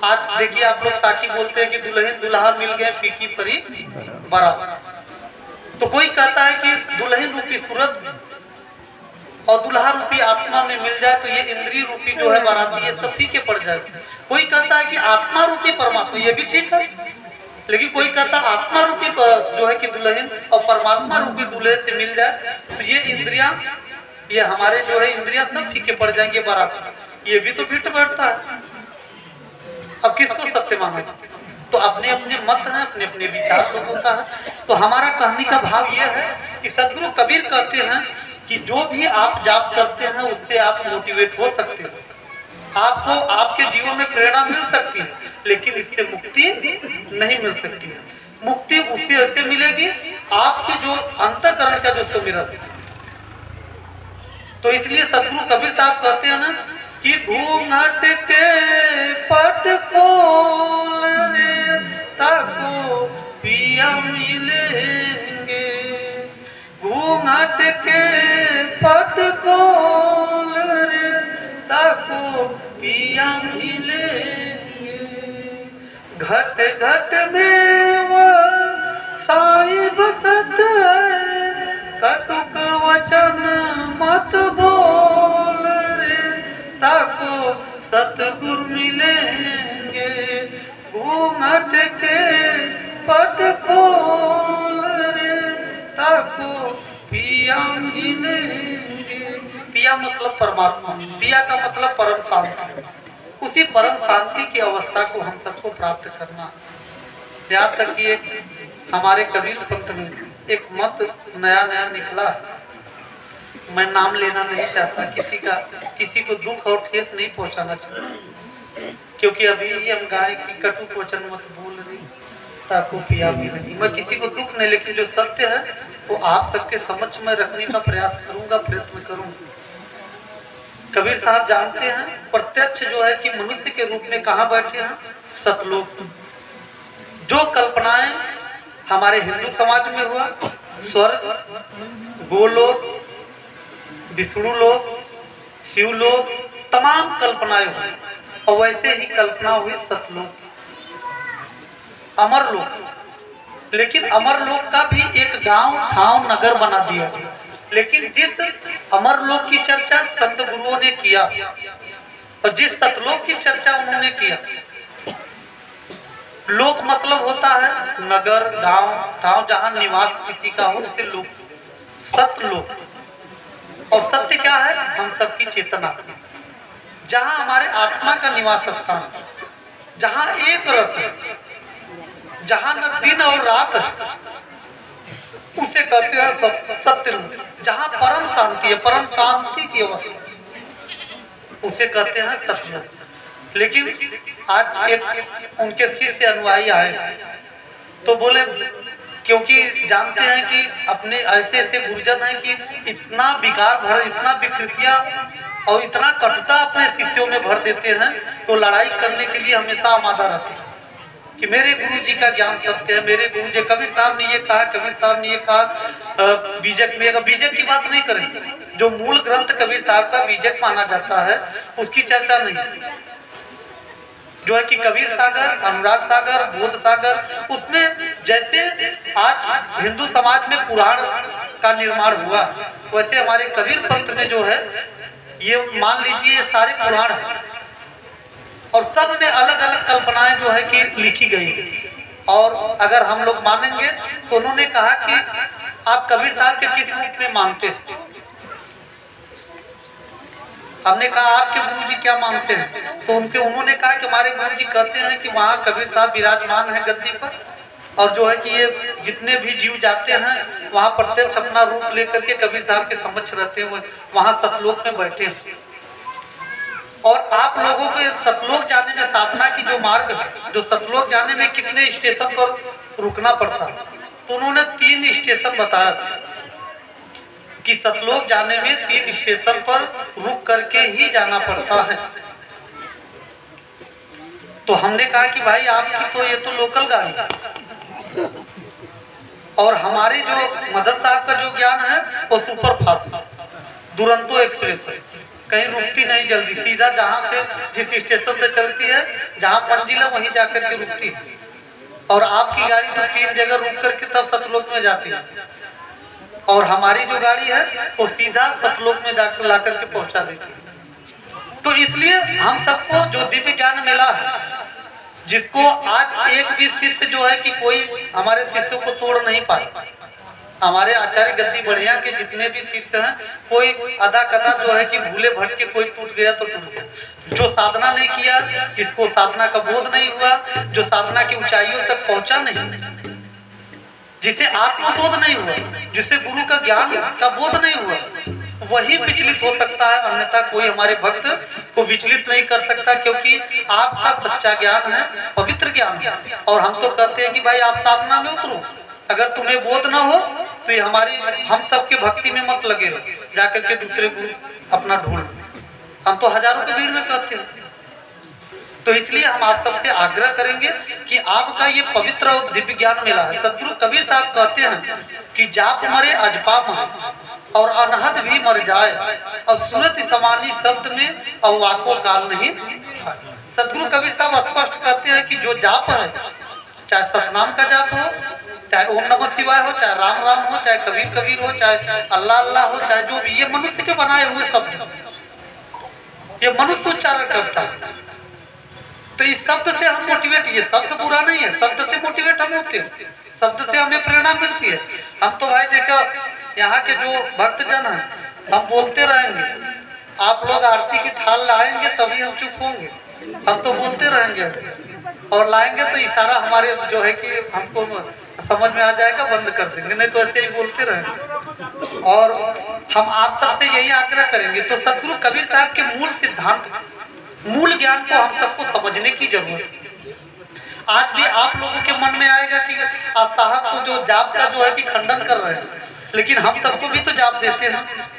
आज देखिए आप लोग साखी बोलते हैं कि दुल्हन दुल्हा मिल गए फीकी परी बराबर। तो कोई कहता है कि दुल्हन रूपी सूरत और दुल्हा रूपी आत्मा में मिल जाए तो ये इंद्रिय रूपी जो है बाराती, ये सब फीके पड़ जाए। कोई कहता है कि आत्मा रूपी परमात्मा, ये भी ठीक है। लेकिन कोई कहता है आत्मा रूपी जो है कि दुल्हन और परमात्मा रूपी दूल्हे से मिल जाए तो ये इंद्रियां, ये हमारे जो है इंद्रियां सब फीके पड़ जाएंगे बाराती। ये भी तो फिट बैठता है। अब किसको सत्य माने? तो अपने अपने मत हैं, अपने अपने विचार लोगों का है। तो हमारा कहने का भाव यह है कि सदगुरु कबीर कहते हैं कि जो भी आप जाप करते हैं उससे आप मोटिवेट हो सकते हैं, आपको आपके जीवन में प्रेरणा मिल सकती है, लेकिन इससे मुक्ति नहीं मिल सकती है। मुक्ति उससे ऐसे मिलेगी आपके जो अंतःकरण का जो सुमिरन है। तो इसलिए सदगुरु कबीर साहब कहते हैं ना कि घूंघट के पट खोल रे ताको पिया मिलेंगे, घूंघट के पट खोल रे ताको पिया मिलेंगे, घट घट में वो साहिब सत है, कटुक वचन मत बोल रे ताको सतगुरु मिलेंगे, घूंघट के पट खोल रे ताको पिया मिलेंगे। पिया मतलब परमात्मा, पिया का मतलब परम शांति। उसी परम शांति की अवस्था को हम सबको प्राप्त करना। यहाँ तक कि एक हमारे कबीर पंथ में एक मत नया नया निकला, मैं नाम लेना नहीं चाहता, किसी को दुख और ठेस नहीं पहुंचाना चाहिए, क्योंकि अभी हम गाय की कटु क्वचन मत बोल रही ताको पिया भी नहीं। मैं किसी को दुख नहीं, लेकिन जो सत्य है वो आप सबके समक्ष में रखने का प्रयास करूंगा, प्रयत्न करूंगा। कबीर साहब जानते हैं प्रत्यक्ष जो है कि मनुष्य के रूप में कहाँ बैठे हैं, सतलोक। जो कल्पनाएं हमारे हिंदू समाज में हुआ, स्वर्ग, गोलोक, विष्णु लोक, शिवलोक, तमाम कल्पनाएं हुई, और वैसे ही कल्पना हुई सतलोक, अमरलोक। लेकिन अमरलोक का भी एक गांव ठाव नगर बना दिया। लेकिन जिस अमरलोक की चर्चा संत गुरुओं ने किया और जिस सतलोक की चर्चा उन्होंने किया, लोक मतलब होता है नगर, गांव, ठाव, जहां निवास किसी का हो, उसे लोक, सतलोक। और सत्य क्या है? हम सबकी चेतना, जहां हमारे आत्मा का निवास स्थान, जहां एक रस है, जहां न दिन और रात है, उसे कहते हैं सत्य लोक। जहां परम शांति है, परम शांति की अवस्था, उसे कहते हैं सतलोक। लेकिन आज एक उनके शिष्य अनुयायी आए तो बोले, क्योंकि जानते हैं कि अपने ऐसे ऐसे गुरुजन हैं कि इतना विकार भर, इतना विकृतियां और इतना कटुता अपने शिष्यों में भर देते हैं, तो लड़ाई करने के लिए हमेशा आमादा रहते हैं कि मेरे गुरु जी का ज्ञान सत्य है, मेरे गुरु जी, कबीर साहब ने ये कहा, कबीर साहब ने ये कहा। बीजक में, बीजक की बात नहीं करेंगे, जो मूल ग्रंथ कबीर साहब का बीजक माना जाता है उसकी चर्चा नहीं, जो है कि कबीर सागर, अनुराग सागर, बोध सागर, उसमें जैसे आज हिंदू समाज में पुराण का निर्माण हुआ, वैसे हमारे कबीर पंथ में जो है ये मान लीजिए सारे पुराण हैं, और सब में अलग अलग कल्पनाएं जो है कि लिखी गई। और अगर हम लोग मानेंगे तो उन्होंने कहा कि आप कबीर साहब के किस रूप में मानते हैं? हमने कहा आपके गुरुजी क्या मानते हैं? तो उन्होंने कहा कि हमारे गुरुजी कहते हैं कि वहाँ कबीर साहब विराजमान है गद्दी पर, और जो है कि ये जितने भी जीव जाते हैं वहाँ प्रत्यक्ष अपना रूप लेकर के कबीर साहब के समक्ष रहते हुए वहाँ सतलोक में बैठे हैं। और आप लोगों के सतलोक जाने में साधना की जो मार्ग है, जो सतलोक जाने में कितने स्टेशन पर रुकना पड़ता है, तो उन्होंने 3 स्टेशन बताया था कि सतलोक जाने में 3 स्टेशन पर रुक करके ही जाना पड़ता है। तो हमने कहा कि भाई आपकी तो ये तो लोकल गाड़ी है, और हमारे जो मदद साहब का जो ज्ञान है वो सुपर फास्ट दुरंतो एक्सप्रेस है, कहीं रुकती नहीं, जल्दी सीधा जहां से जिस स्टेशन से चलती है, जहां मंजिल है वहीं जाकर के रुकती है। और आपकी गाड़ी तो 3 जगह रुक करके तब सतलोक में जाती है, और हमारी जो गाड़ी है वो सीधा सतलोक में जाकर ला करके पहुंचा देती है। तो इसलिए हम सबको जो दिव्य ज्ञान मिला है, जिसको आज एक भी शिष्य जो है कि कोई हमारे शिष्यों को तोड़ नहीं पाए, हमारे आचार्य गद्दी बढ़िया के जितने भी शिष्य हैं, कोई अदा कदा जो है कि भूले भटके कोई टूट गया तो टूट गया, जो साधना नहीं किया, जिसको साधना का बोध नहीं हुआ, जो साधना की ऊंचाइयों तक पहुंचा नहीं, जिसे आत्मबोध नहीं हुआ, जिसे गुरु का ज्ञान का बोध नहीं हुआ, वही विचलित हो सकता है, अन्यथा कोई हमारे भक्त को विचलित नहीं कर सकता, क्योंकि आपका सच्चा ज्ञान है, पवित्र ज्ञान है। और हम तो कहते हैं कि भाई आप साधना में उतरो, अगर तुम्हें बोध न हो तो ये हमारी, हम सबके भक्ति में मत लगे रहो, जाकर के दूसरे गुरु अपना ढूंढ। हम तो हजारों के भीड़ में कहते हैं। तो इसलिए हम आप सबसे आग्रह करेंगे कि आपका ये पवित्र और दिव्य ज्ञान मिला है। सदगुरु कबीर साहब कहते हैं कि जाप मरे अजपा मरे, और अनहद भी मर जाए, और सूरत समानी शब्द में अववाको काल नहीं। सदगुरु कबीर साहब स्पष्ट कहते हैं कि जो जाप है, चाहे सतनाम का जाप हो, चाहे ओम नमः शिवाय हो, चाहे राम राम हो, चाहे कबीर कबीर हो, चाहे अल्लाह अल्लाह हो, चाहे जो भी, ये मनुष्य के बनाए हुए शब्द, ये मनुष्य उच्चारण करता है। तो इस शब्द से हम मोटिवेट, ये शब्द बुरा नहीं है, शब्द से मोटिवेट हम होते हैं, शब्द से हमें प्रेरणा मिलती है। हम तो भाई देखो यहाँ के जो भक्तजन हैं, हम बोलते रहेंगे, आप लोग आरती की थाल लाएंगे तभी हम चुप होंगे, हम तो बोलते रहेंगे। और लाएंगे तो इशारा हमारे जो है कि हमको समझ में आ जाएगा, बंद कर देंगे, नहीं तो ऐसे ही बोलते रहेंगे। और हम आप सबसे यही आग्रह करेंगे। तो सदगुरु कबीर साहब के मूल सिद्धांत, मूल ज्ञान को हम सबको समझने की जरूरत है। आज भी आप लोगों के मन में आएगा कि आप साहब तो जो जाप का जो है कि खंडन कर रहे हैं, लेकिन हम सबको भी तो जाप देते हैं।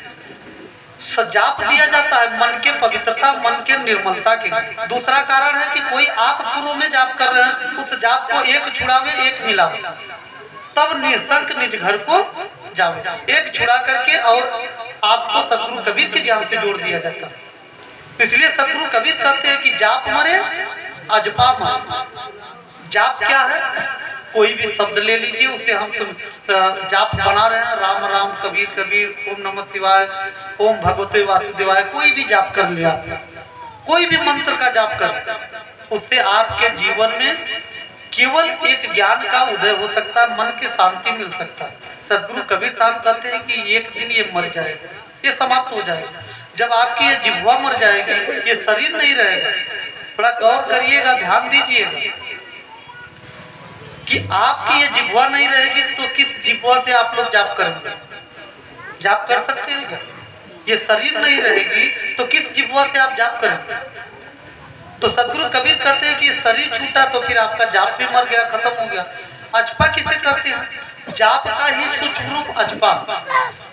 जाप दिया जाता है मन के पवित्रता, मन के निर्मलता के। दूसरा कारण है कि कोई आप पूर्व में जाप कर रहे हैं, उस जाप को एक छुड़ावे एक मिलावे, तब निःशंक निज घर को जावे। एक छुड़ा करके और आपको सदगुरु कबीर के ज्ञान से जोड़ दिया जाता है। इसलिए सदगुरु कबीर कहते हैं कि जाप मरे अजपा मरे। जाप क्या है? कोई भी शब्द ले लीजिए, उसे हम जाप बना रहे हैं, राम राम कबीर कबीर, ओम नमः शिवाय, ओम भगवते वासुदेवाय, कोई भी जाप कर लिया, कोई भी मंत्र का जाप कर, उससे आपके जीवन में केवल एक ज्ञान का उदय हो सकता है, मन की शांति मिल सकता है। सदगुरु कबीर साहब कहते हैं कि एक दिन ये मर जाएगा, ये समाप्त हो जाएगा। जब आपकी ये जिह्वा मर जाएगी, ये शरीर नहीं रहेगा। थोड़ा गौर करिएगा, ध्यान दीजिएगा कि आपकी ये जिह्वा नहीं रहेगी तो किस जिह्वा से आप लोग जाप करेंगे? जाप कर सकते हैं क्या? ये शरीर नहीं रहेगी तो किस जिह्वा से आप जाप करेंगे? तो सदगुरु कबीर कहते हैं कि शरीर छूटा तो फिर आपका जाप भी मर गया, खत्म हो गया। अजपा किसे कहते हैं? जाप का ही सूक्ष्म रूप अजपा,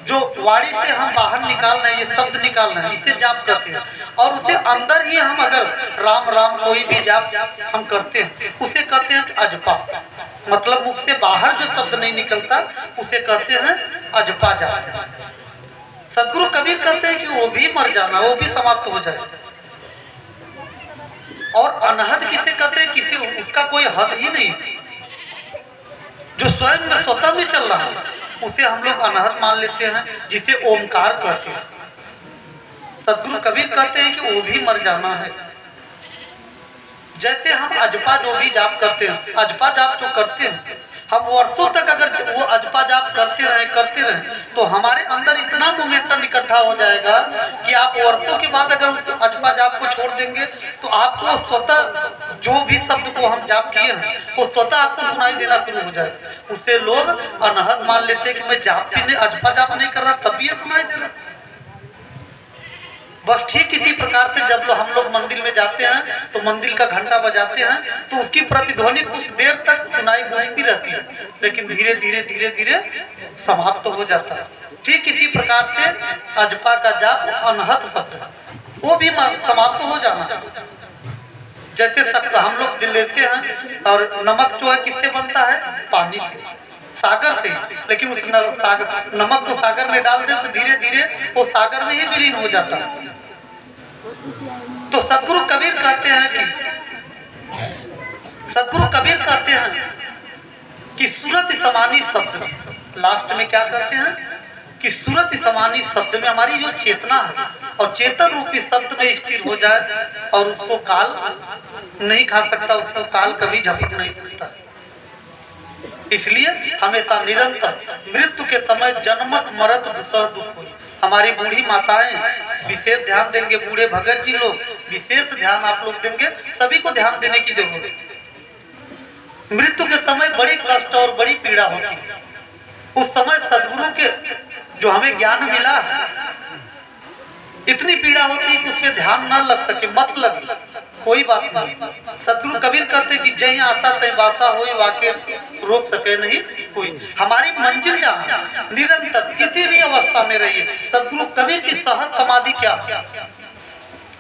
जो वाणी से हम बाहर निकाल रहे हैं, ये शब्द निकाल रहे हैं, इसे जाप कहते हैं। और उसे अंदर ही हम अगर राम राम कोई भी जाप हम करते हैं, उसे कहते हैं अजपा। मतलब मुख से बाहर जो शब्द नहीं निकलता उसे कहते हैं अजपा जाप। सदगुरु कबीर कहते हैं कि वो भी मर जाना, वो भी समाप्त हो जाए। और अनहद किसे कहते हैं? किसी उसका कोई हद ही नहीं, जो स्वयं में स्वतः में चल रहा है, उसे हम लोग अनहद मान लेते हैं, जिसे ओमकार कहते हैं। सदगुरु कबीर कहते हैं कि वो भी मर जाना है। जैसे हम अजपा जो भी जाप करते हैं, अजपा जाप जो करते हैं, हम वर्षों तक अगर वो अजपा जाप करते रहे तो हमारे अंदर इतना मोमेंटम इकट्ठा हो जाएगा कि आप वर्षों के बाद अगर उस अजपा जाप को छोड़ देंगे तो आपको स्वतः जो भी शब्द को हम जाप किए हैं वो स्वतः आपको सुनाई देना शुरू हो जाएगा। उससे लोग अनहद मान लेते हैं कि मैं जाप भी नहीं, अजपा जाप नहीं कर रहा, तब भी ये सुनाई दे रहा। बस ठीक इसी प्रकार से जब हम लोग मंदिर में जाते हैं तो मंदिर का घंटा बजाते हैं तो उसकी प्रतिध्वनि कुछ देर तक सुनाई गूंजती रहती है, लेकिन धीरे धीरे धीरे धीरे समाप्त हो जाता है। ठीक इसी प्रकार से अजपा का जाप अनहद शब्द है, वो भी समाप्त हो जाना। जैसे हम लोग दिल लेते हैं और नमक जो है किससे बनता है? पानी से, सागर से। लेकिन उस नमक को सागर में डाल दे तो धीरे धीरे वो सागर में ही विलीन हो जाता है। तो सदगुरु कबीर कहते हैं कि सूरत समानी शब्द, लास्ट में क्या कहते हैं कि सूरत समानी शब्द में हमारी जो चेतना है और चेतन रूपी शब्द में स्थिर हो जाए और उसको काल नहीं खा सकता, उसको काल कभी झपट नहीं सकता। इसलिए हमेशा निरंतर मृत्यु के समय जन्मत मरत दुसह दुख हुई। हमारी बूढ़ी माताएं विशेष ध्यान देंगे, बूढ़े भगत जी लोग विशेष ध्यान आप लोग देंगे, सभी को ध्यान देने की जरूरत है। मृत्यु के समय बड़ी कष्ट और बड़ी पीड़ा होती है। उस समय सदगुरु के जो हमें ज्ञान मिला है, इतनी पीड़ा होती है कि उसमें ध्यान न लग सके, मत लगे, कोई बात नहीं। सदगुरु कबीर कहते कि जही आशा तय बासा होई, वाके रोक सके नहीं कोई। हमारी मंजिल जहाँ निरंतर किसी भी अवस्था में रहिए। सदगुरु कबीर की सहज समाधि क्या,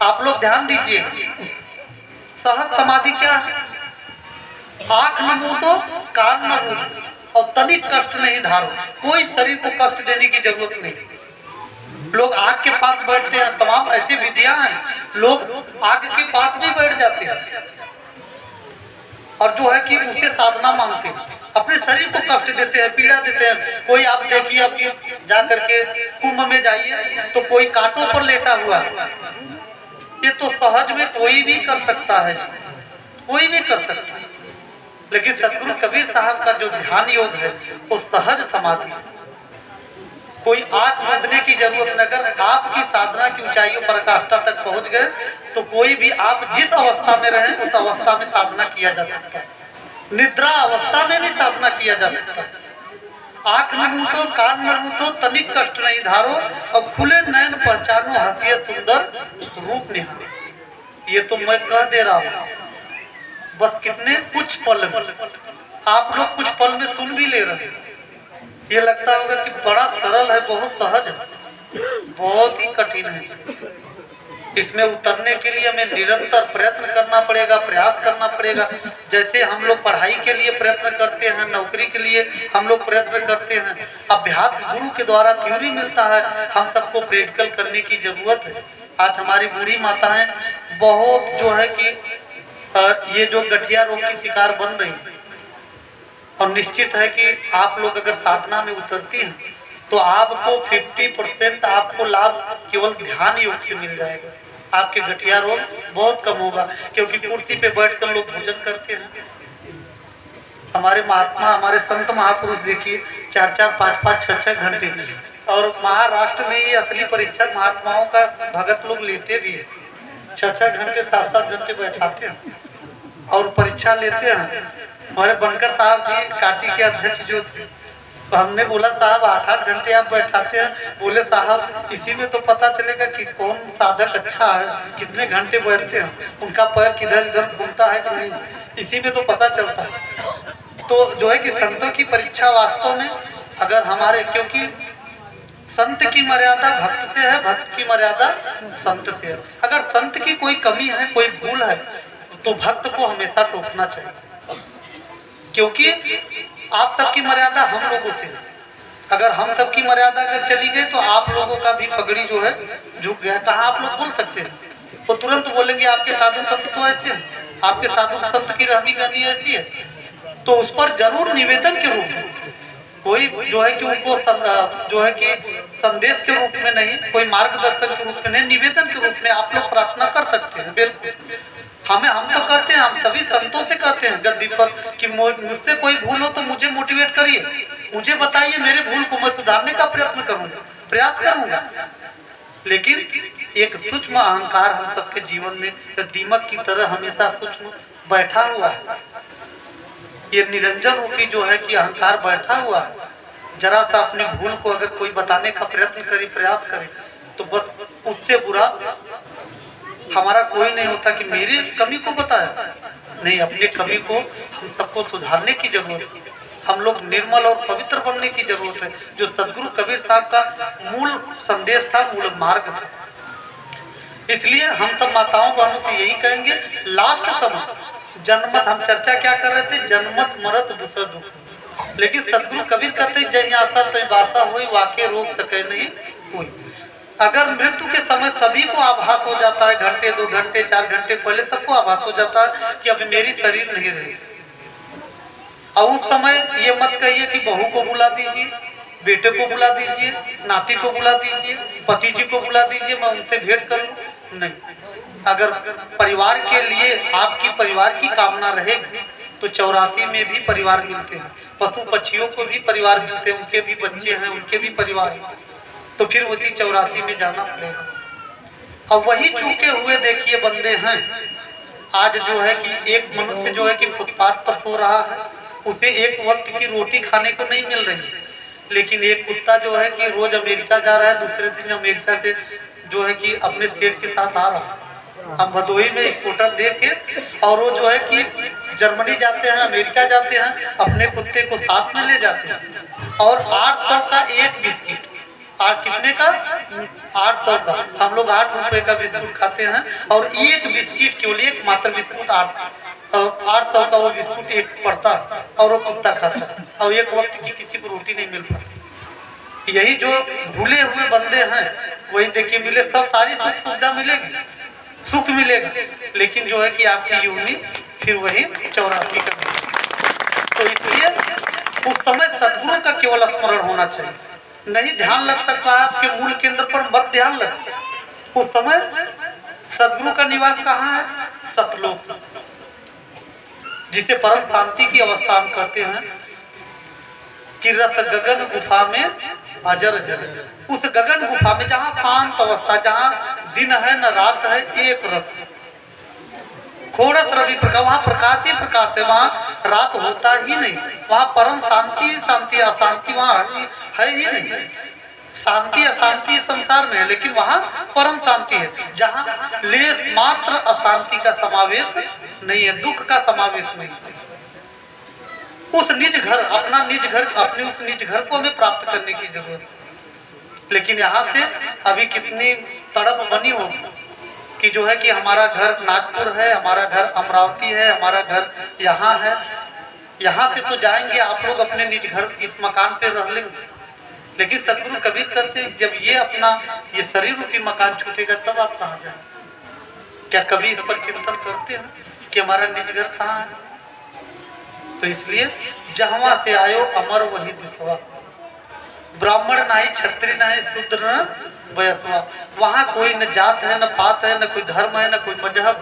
आप लोग ध्यान दीजिए। सहज समाधि क्या है? आंख न मूंदो, कान न रूंदो और तनिक कष्ट नहीं धारो। कोई शरीर को कष्ट देने की जरूरत नहीं। लोग आग के पास बैठते हैं, तमाम ऐसी विधियां हैं, लोग आग के पास भी बैठ जाते हैं और जो है कि उसे साधना मांगते हैं, अपने शरीर को कष्ट देते हैं, पीड़ा देते हैं। कोई आप देखिए, अभी जा करके कुंभ में जाइए तो कोई कांटों पर लेटा हुआ है। ये तो सहज में कोई भी कर सकता है, कोई भी कर सकता है। लेकिन सदगुरु कबीर साहब का जो ध्यान योग है वो सहज समाधि है। कोई आंख मूंदने की जरूरत नहीं। अगर आपकी साधना की ऊंचाइयों पराकाष्ठा तक पहुंच गए तो कोई भी, आप जिस अवस्था में रहें उस अवस्था में साधना किया जा सकता है। निद्रा अवस्था में भी साधना किया जा सकता है। आंख न मूंदो, कान न मूंदो, तनिक कष्ट नहीं धारो, और खुले नयन पहचानो हंसिए सुंदर रूप निहारो। ये तो मैं कह दे रहा हूँ, बस कितने कुछ पल में आप लोग कुछ पल में सुन भी ले रहे हैं। ये लगता होगा कि बड़ा सरल है, बहुत सहज है, बहुत ही कठिन है। इसमें उतरने के लिए हमें निरंतर प्रयत्न करना पड़ेगा, प्रयास करना पड़ेगा। जैसे हम लोग पढ़ाई के लिए प्रयत्न करते हैं, नौकरी के लिए हम लोग प्रयत्न करते हैं, अभ्यास गुरु के द्वारा थ्योरी मिलता है, हम सबको प्रैक्टिकल करने की जरूरत है। आज हमारी बूढ़ी माताएं बहुत जो है कि ये जो गठिया रोग की शिकार बन रही है, और निश्चित है कि आप लोग अगर साधना में उतरती हैं तो आपको 50% आपको लाभ केवल ध्यान योग से मिल जाएगा। आपके गठिया रोग बहुत कम होगा, क्योंकि कुर्सी पे बैठकर लोग भोजन करते हैं। हमारे महात्मा, हमारे संत महापुरुष देखिए 4-4, 5-5, 6-6 घंटे, और महाराष्ट्र में ये असली परीक्षा महात्माओं का भगत लोग लेते भी है। 6-6 घंटे, 7-7 घंटे बैठाते हैं और परीक्षा लेते हैं। हमारे बनकर साहब जी काटी के अध्यक्ष जो थे, तो हमने बोला साहब 8-8 घंटे आप बैठाते हैं। बोले साहब इसी में तो पता चलेगा कि कौन साधक अच्छा है, कितने घंटे बैठते हैं, उनका पैर किधर इधर घूमता है कि नहीं, इसी में तो पता चलता है। तो जो है कि संतों की परीक्षा वास्तव में, अगर हमारे, क्योंकि संत की मर्यादा भक्त से है, भक्त की मर्यादा संत से है। अगर संत की कोई कमी है, कोई भूल है, तो भक्त को हमेशा टोकना चाहिए, क्योंकि आप सबकी मर्यादा हम लोगों से है। अगर हम सबकी मर्यादा अगर चली गई तो आप लोगों का भी पगड़ी जो है झुक गया। कहाँ आप लोग बोल सकते हैं, वो तुरंत बोलेंगे आपके साधु संत तो ऐसे हैं, आपके साधु संत की रहनी करनी ऐसी है। तो उस पर जरूर निवेदन के रूप में, कोई जो है कि उनको जो है कि संदेश के रूप में नहीं, कोई मार्गदर्शन के रूप में नहीं, निवेदन के रूप में आप लोग प्रार्थना कर सकते हैं। बिल्कुल हम तो कहते हैं, हम सभी संतों से कहते हैं गद्दी पर कि मुझसे कोई भूल हो तो मुझे मोटिवेट करिए, मुझे बताइए, मेरे भूल को मैं सुधारने का प्रयत्न करूंगा, प्रयास करूंगा। लेकिन एक सूक्ष्म अहंकार हम सबके जीवन में दीमक की तरह हमेशा सूक्ष्म बैठा हुआ है। ये निरंजन रूपी जो है कि अहंकार बैठा हुआ है। जरा सा अपनी भूल को अगर कोई बताने का प्रयत्न करे, प्रयास करे, तो बस उससे बुरा हमारा कोई नहीं होता कि मेरी कमी को बताया। नहीं, अपनी कमी को हम सबको सुधारने की जरूरत है। हम लोग निर्मल और पवित्र बनने की जरूरत है, जो सदगुरु कबीर साहब का मूल संदेश था, मूल मार्ग था। इसलिए हम सब माताओं बहनों से यही कहेंगे, लास्ट समय जन्मत, हम चर्चा क्या कर रहे थे, जन्मत मरत दुसर दुख, लेकिन सदगुरु कबीर कहते जय आशा तय बासा होई, वाके रोक सके नहीं कोई। अगर मृत्यु के समय सभी को आभास हो जाता है, घंटे 2 घंटे 4 घंटे पहले सबको आभास हो जाता है कि अब मेरी शरीर नहीं रही, और उस समय ये मत कहिए कि बहू को बुला दीजिए, बेटे को बुला दीजिए, नाती को बुला दीजिए, पति जी को बुला दीजिए, मैं उनसे भेंट कर लूं। नहीं, अगर परिवार के लिए आपकी परिवार की कामना रहेगी तो 84 में भी परिवार मिलते हैं, पशु पक्षियों को भी परिवार मिलते हैं, उनके भी बच्चे हैं, उनके भी परिवार हैं, तो फिर उसी 84 में जाना पड़ेगा। अब वही चूके हुए देखिए बंदे हैं। आज जो है कि एक मनुष्य जो है कि फुटपाथ पर सो रहा है, उसे एक वक्त की रोटी खाने को नहीं मिल रही है, लेकिन एक कुत्ता जो है कि रोज अमेरिका जा रहा है, दूसरे दिन अमेरिका से जो है कि अपने सेठ के साथ आ रहा है। हम भदोही में स्कूटर दे के, और वो जो है कि जर्मनी जाते हैं, अमेरिका जाते हैं, अपने कुत्ते को साथ में ले जाते हैं, और 800 का एक बिस्किट, कितने का, 800 का, हम लोग 8 रुपए का बिस्कुट खाते हैं, और एक बिस्किट केवल एक मात्र बिस्कुट 800 का वो बिस्कुट एक पड़ता, और वो कुत्ता खाता, और एक वक्त की किसी को रोटी नहीं मिल पाती। यही जो भूले हुए बंदे हैं, वही देखिए मिले, सब सारी सुख सुविधा मिलेगी, सुख मिलेगा, लेकिन जो है कि आपकी योनि फिर वही 84 का। तो इसलिए उस समय सदगुरु का केवल स्मरण होना चाहिए। नहीं ध्यान लग सकता है आपके मूल केंद्र पर, मत ध्यान लग। उस समय सदगुरु का निवास कहाँ है, सतलोक, जिसे परम शांति की अवस्था हम कहते हैं, कि रस गगन गुफा में अजर है। उस गगन गुफा में जहाँ शांत अवस्था, जहाँ दिन है न रात है, एक रस खोड़स रवि प्रकाश, वहाँ प्रकाश ही प्रकाश है, वहाँ रात होता ही नहीं, वहाँ परम शांति ही शांति, अशांति वहाँ है ही नहीं। शांति अशांति संसार में है, लेकिन वहाँ परम शांति है, जहाँ लेस मात्र अशांति का समावेश नहीं है, दुख का समावेश नहीं है। उस निज घर, अपना निज घर, अपने उस निज घर को हमें प्राप्त करने की जरूरत है। लेकिन यहाँ से अभी कितनी तड़प बनी हो कि जो है कि हमारा घर नागपुर है, हमारा घर अमरावती है, हमारा घर यहाँ है, यहाँ से तो जाएंगे आप लोग अपने निज घर, इस मकान पे रह लेंगे। लेकिन सदगुरु कबीर कहते हैं जब ये अपना ये शरीर रूपी मकान छूटेगा तब आप कहाँ जाए? क्या कभी इस पर चिंतन करते हैं कि हमारा निज घर कहाँ है? तो इसलिए जहाँ से आयो अमर वही दिसवा, ब्राह्मण नहीं, क्षत्रिय नहीं, शूद्र न वयस्वा। वहाँ कोई न जात है, न पात है, न कोई धर्म है, न कोई मजहब।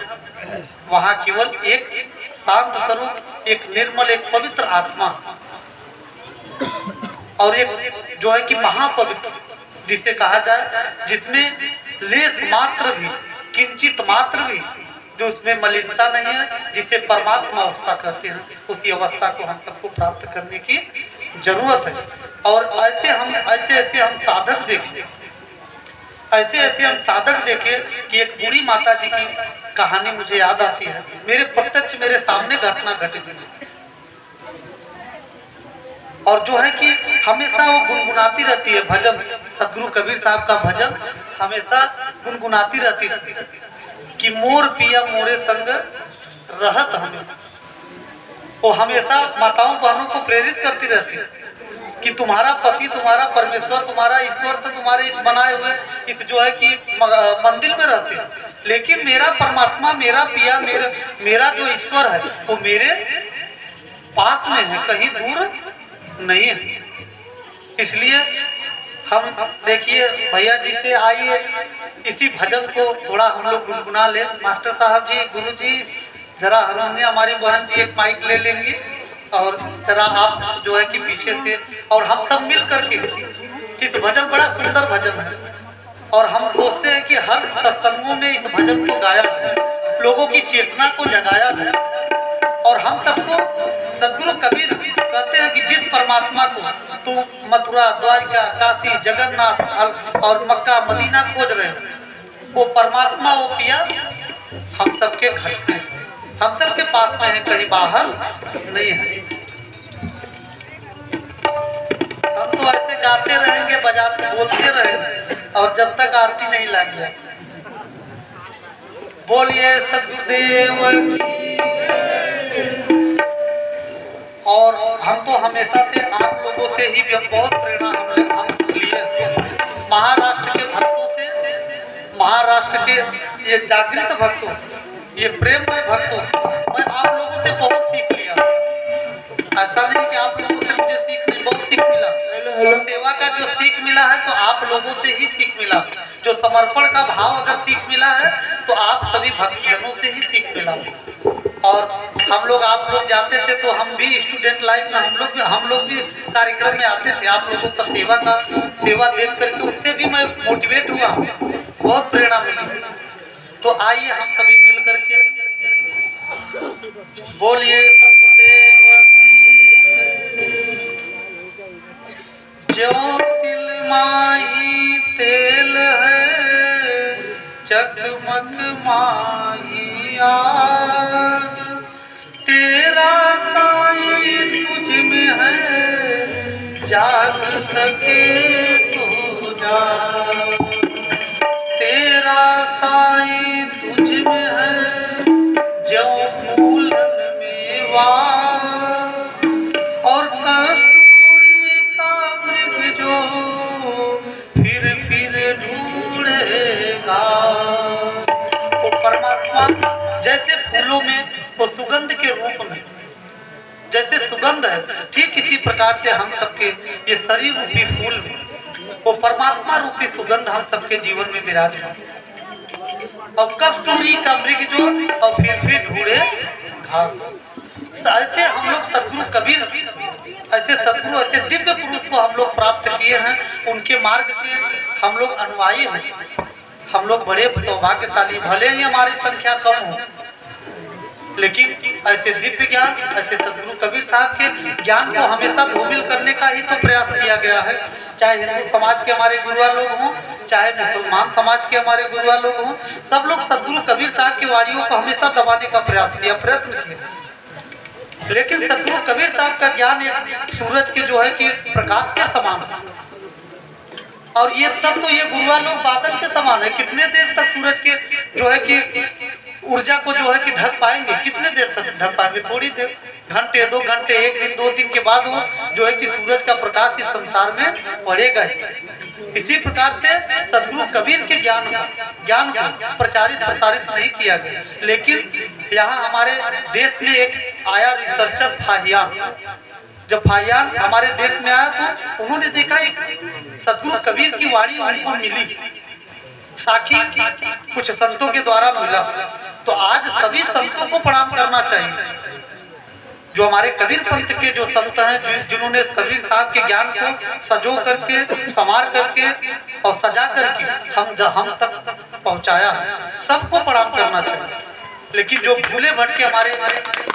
वहाँ केवल एक शांत स्वरूप, एक निर्मल, एक पवित्र आत्मा और एक जो है कि महापवित्र, जिसे कहा जाए, जिसमें लेस मात्र भी, किंचित मात्र भी, जो उसमें मलिनता नहीं है, जिसे परमात्मा अवस्था कहते हैं, उसी अवस्था को हम सबको प्राप्त करने की जरूरत है। और ऐसे हम साधक देखें, ऐसे हम साधक देखें कि एक बूढ़ी माता जी की कहानी मुझे याद आती है, मेरे प्रत्यक्ष मेरे सामने घटना घटित हुई। और जो है कि हमेशा वो गुनगुनाती रहती है भजन, सदगुरु कबीर साहब का भजन हमेशा गुनगुनाती रहती थी कि मोर पिया मोरे संग रहत हमेशा। वो हमेशा माताओं बहनों को प्रेरित करती रहती है कि तुम्हारा पति, तुम्हारा परमेश्वर, तुम्हारा ईश्वर तो तुम्हारे इस बनाए हुए इस जो है कि मंदिर में रहते हैं, लेकिन मेरा परमात्मा, मेरा पिया, मेरा जो ईश्वर है वो मेरे पास में है, कहीं दूर नहीं है। इसलिए हम देखिए भैया जी से आइए इसी भजन को थोड़ा हम लोग गुनगुना ले। मास्टर साहब जी, गुरु जी, जरा हारमोनियम हमारी बहन जी एक माइक ले लेंगी और जरा आप जो है कि पीछे से, और हम सब मिल करके इस भजन, बड़ा सुंदर भजन है और हम सोचते हैं कि हर सत्संगों में इस भजन को गाया जाए, लोगों की चेतना को जगाया जाए। और हम सबको सदगुरु कबीर कहते हैं कि जिस परमात्मा को तू मथुरा, द्वारिका, काशी, जगन्नाथ और मक्का, मदीना खोज रहे हो, वो परमात्मा, वो पिया हम सबके घर में, हम सबके पास में है, कहीं बाहर नहीं है। हम तो ऐसे गाते रहेंगे, बजाते, बोलते रहेंगे और जब तक आरती नहीं लग जाए। बोलिए सदगुरुदेव की। और हम तो हमेशा से आप लोगों से ही बहुत प्रेरणा हम लिए, महाराष्ट्र के भक्तों से, महाराष्ट्र के ये जागृत भक्तों से, ये प्रेममय भक्तों से मैं आप लोगों से बहुत सीख लिया। ऐसा नहीं कि आप लोगों से मुझे सीख नहीं, बहुत सीख मिला। और सेवा का जो सीख मिला है तो आप लोगों से ही सीख मिला। जो समर्पण का भाव अगर सीख मिला है तो आप सभी भक्तजनों से ही सीख मिला। और हम लोग, आप लोग जाते थे तो हम भी स्टूडेंट लाइफ में हम लोग भी कार्यक्रम में आते थे। आप लोगों का सेवा देख करके उससे भी मैं मोटिवेट हुआ, बहुत प्रेरणा मिली। तो आइए हम सभी मिल करके बोलिए सदगुरुदेव। जो तिल माही तेल है, जगमग माही आग, तेरा साईं तुझ में है, जाग सके तो जाग। तेरा साईं तुझ में है, जो फूलन में वार, और कस्तूरी का मृग जो फिर ढूंढेगा। वो परमात्मा जैसे फूलों में वो सुगंध के रूप में जैसे सुगंध है, ठीक इसी प्रकार से हम सबके ये शरीर रूपी फूल में वो परमात्मा रूपी सुगंध हम सबके जीवन में विराजमान। और कस्तूरी का मृग जो, और फिर ढूंढे घास। ऐसे हम लोग सदगुरु कबीर ऐसे सद्गुरु, ऐसे दिव्य पुरुष को हम लोग प्राप्त किए हैं। उनके मार्ग के हम लोग अनुयायी हैं। हम लोग बड़े सौभाग्यशाली, भले ही हमारी संख्या कम हो, लेकिन ऐसे दिव्य ज्ञान, ऐसे सद्गुरु कबीर साहब के ज्ञान को हमेशा धूमिल करने का ही तो प्रयास किया गया है। चाहे हिंदू समाज के हमारे गुरुआ लोग हों, चाहे मुसलमान समाज के हमारे गुरुआ लोग हों, सब लोग सद्गुरु कबीर साहब की वाणियों को हमेशा दबाने का प्रयास किया, प्रयत्न किया। लेकिन सद्गुरु कबीर साहब का ज्ञान एक सूरज के जो है कि प्रकाश के समान है, और ये सब तो ये गुरुआ लोग बादल के समान है। कितने देर तक सूरज के जो है कि ऊर्जा को जो है कि ढक पाएंगे? कितने देर तक ढक पाएंगे? थोड़ी देर, घंटे, 2 घंटे, 1 दिन, 2 दिन के बाद वो जो है कि सूरज का प्रकाश इस संसार में पड़ेगा ही। इसी प्रकार से सद्गुरु कबीर के ज्ञान को प्रचारित प्रसारित नहीं किया गया। लेकिन यहाँ हमारे देश में एक आया रिसर्चर फाहियान, जब फाहियान हमारे देश में आया तो उन्होंने देखा एक सद्गुरु कबीर की वाणी उनको मिली, साखी कुछ संतों के द्वारा मिला। तो आज सभी संतों को प्रणाम करना चाहिए, जो हमारे कबीर पंथ के जो संत हैं, जिन्होंने कबीर साहब के ज्ञान को सजो करके, संवार करके और सजा करके हम तक पहुंचाया है, सबको प्रणाम करना चाहिए। लेकिन जो भूले भटके हमारे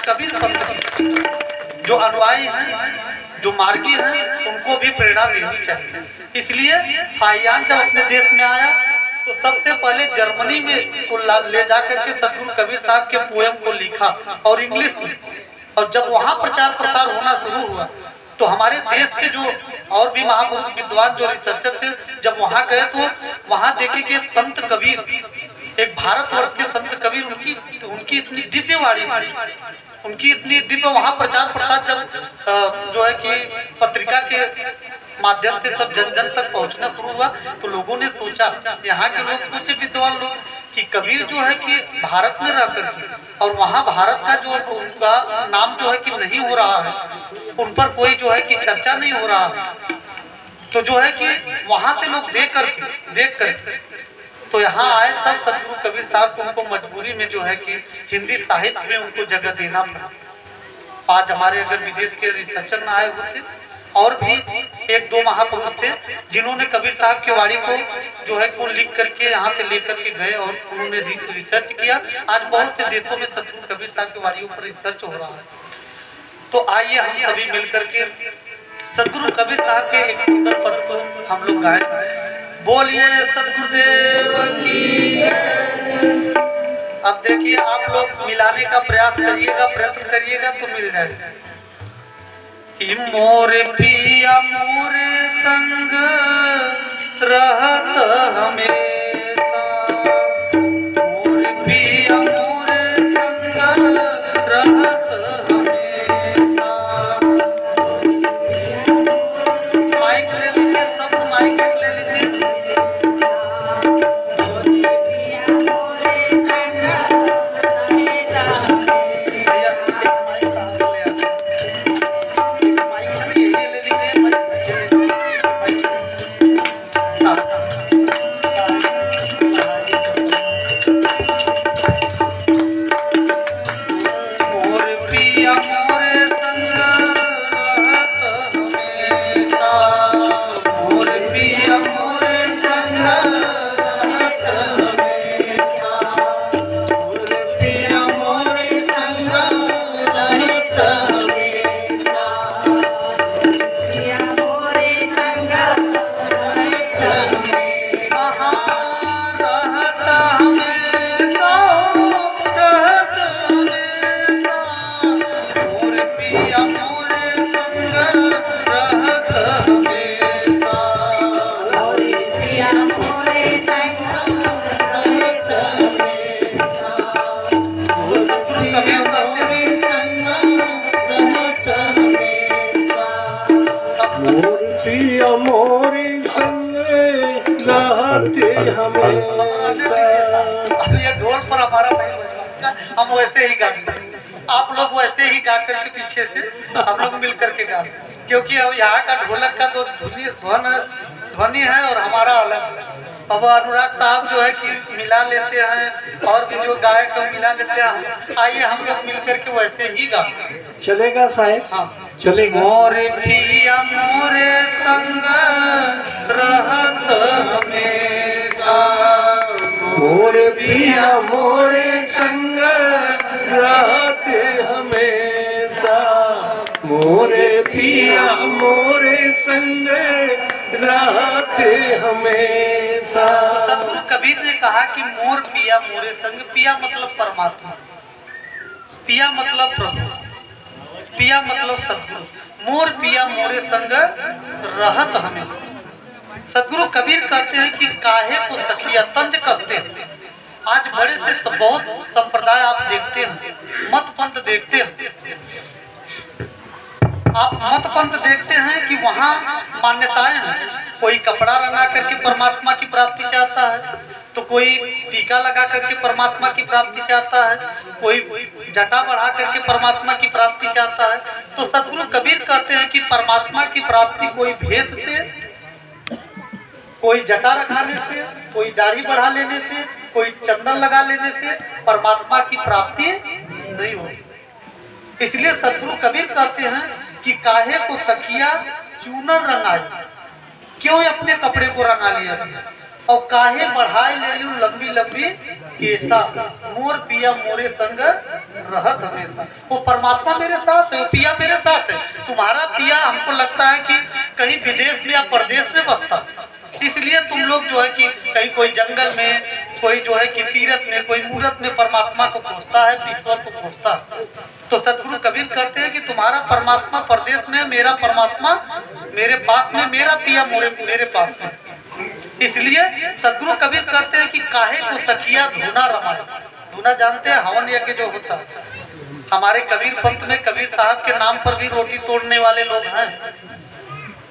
कबीर पंथ के जो अनुयायी हैं, जो मार्गी हैं, उनको भी प्रेरणा देनी चाहिए। इसलिए फाहियान जब अपने देश में आया तो सबसे पहले जर्मनी में को ले जाकर के सद्गुरु कबीर साहब के पोएम को लिखा और इंग्लिश में, और जब वहाँ प्रचार प्रसार होना शुरू हुआ तो हमारे देश के जो और भी महापुरुष विद्वान जो रिसर्चर थे, जब वहाँ गए तो वहाँ देखे कि संत कबीर, एक भारतवर्ष के संत कबीर, उनकी इतनी दिव्य वाणी थी, उनकी इतनी दिव्य, वहाँ प्रचार प्रसार जब जो है कि पत्रिका के माध्यम से सब जन जन तक पहुंचना शुरू हुआ तो लोगों ने सोचा, यहाँ के लोग सोचे, विद्वान लोग, कि कबीर जो है कि भारत में रह करके और वहाँ भारत का जो उनका नाम जो है कि नहीं हो रहा है, उन पर कोई जो है कि चर्चा नहीं हो रहा है, तो जो है कि वहाँ से लोग देख करके तो यहाँ आए। तब सद्गुरु कबीर साहब को उनको मजबूरी में जो है कि हिंदी साहित्य में उनको जगह देना पड़ा। आज हमारे अगर विदेश के रिसर्चर न आए होते, और भी 1-2 महापुरुष थे जिन्होंने कबीर साहब की वाणी को जो है को लिख करके यहाँ से लेकर के गए और उन्होंने रिसर्च किया। आज बहुत से देशों में सद्गुरु कबीर साहब की वाणियों पर रिसर्च हो रहा है। तो आइए हम सभी मिलकर के सद्गुरु कबीर साहब के एक सुंदर पद को हम लोग गाएं। बोलिए सद्गुरुदेव की। अब देखिए, आप लोग मिलाने का प्रयास करिएगा, प्रयत्न करिएगा तो मिल जाएगा। कि मोरे पिया मोरे संग रहत हमेशा, मोरे पिया मोरे संग रहत हमेशा। माइक ले लीजिए, सब माइक ले लीजिए। पर हमारा नहीं बजवा, हम वैसे ही गाएंगे, आप लोग वैसे ही गा करके पीछे से हम लोग मिल करके गा, क्योंकि अब यहाँ का ढोलक का तो ध्वनि है और हमारा अलग है। अब अनुराग साहब जो है कि मिला लेते हैं और भी जो गायक मिला लेते हैं। आइए हम लोग मिल करके वैसे ही गाते हैं, चलेगा साहब? हाँ। चले मोरे पिया मोरे संग रहत हमेशा, मोरे पिया मोरे संग रहते हमेशा, मोरे पिया मोरे संग रहते हमेशा। तो सतगुरु कबीर ने कहा कि मोर पिया मोरे संग, पिया मतलब परमात्मा, पिया मतलब प्रभु, पिया मतलब सतगुरु, मोर पिया मोरे संग रहत हमें। सतगुरु कबीर कहते हैं कि काहे को सखिया तंज कसते हैं। आज बड़े से बहुत संप्रदाय आप देखते हैं, मत पंथ देखते हैं, आप मत पंथ देखते हैं कि वहाँ मान्यताएं हैं। कोई कपड़ा रंगा करके परमात्मा की प्राप्ति चाहता है, तो कोई टीका लगा करके परमात्मा की प्राप्ति चाहता है, कोई जटा बढ़ा करके परमात्मा की प्राप्ति चाहता है। तो सतगुरु कबीर कहते हैं कि परमात्मा की प्राप्ति कोई भेष से, कोई जटा रखाने से, कोई दाढ़ी बढ़ा लेने से, कोई चंदन लगा लेने से परमात्मा की प्राप्ति नहीं होती। इसलिए सतगुरु कबीर कहते हैं कि काहे को सखिया चूनर रंगाई, क्यों अपने कपड़े को रंगा लिया, और काहे बढ़ाए ले लूं लंबी लंबी केसा, मोर पिया मोरे संग रहत हमेशा। वो परमात्मा मेरे साथ है, वो पिया मेरे साथ है। तुम्हारा पिया हमको लगता है कि कहीं विदेश में या प्रदेश में बसता, इसलिए तुम लोग जो है कि कहीं कोई जंगल में, कोई जो है कि तीरथ में, कोई मूर्त में परमात्मा को खोजता है, ईश्वर को खोजता है। तो सतगुरु कबीर कहते हैं कि तुम्हारा परमात्मा प्रदेश में, मेरा परमात्मा मेरे पास में, मेरा पिया मेरे पास में। इसलिए सतगुरु कबीर कहते हैं कि काहे को सखिया धूना रमाए। धूना जानते हैं, हवन यज्ञ जो होता है। हमारे कबीर पंथ में कबीर साहब के नाम पर भी रोटी तोड़ने वाले लोग हैं,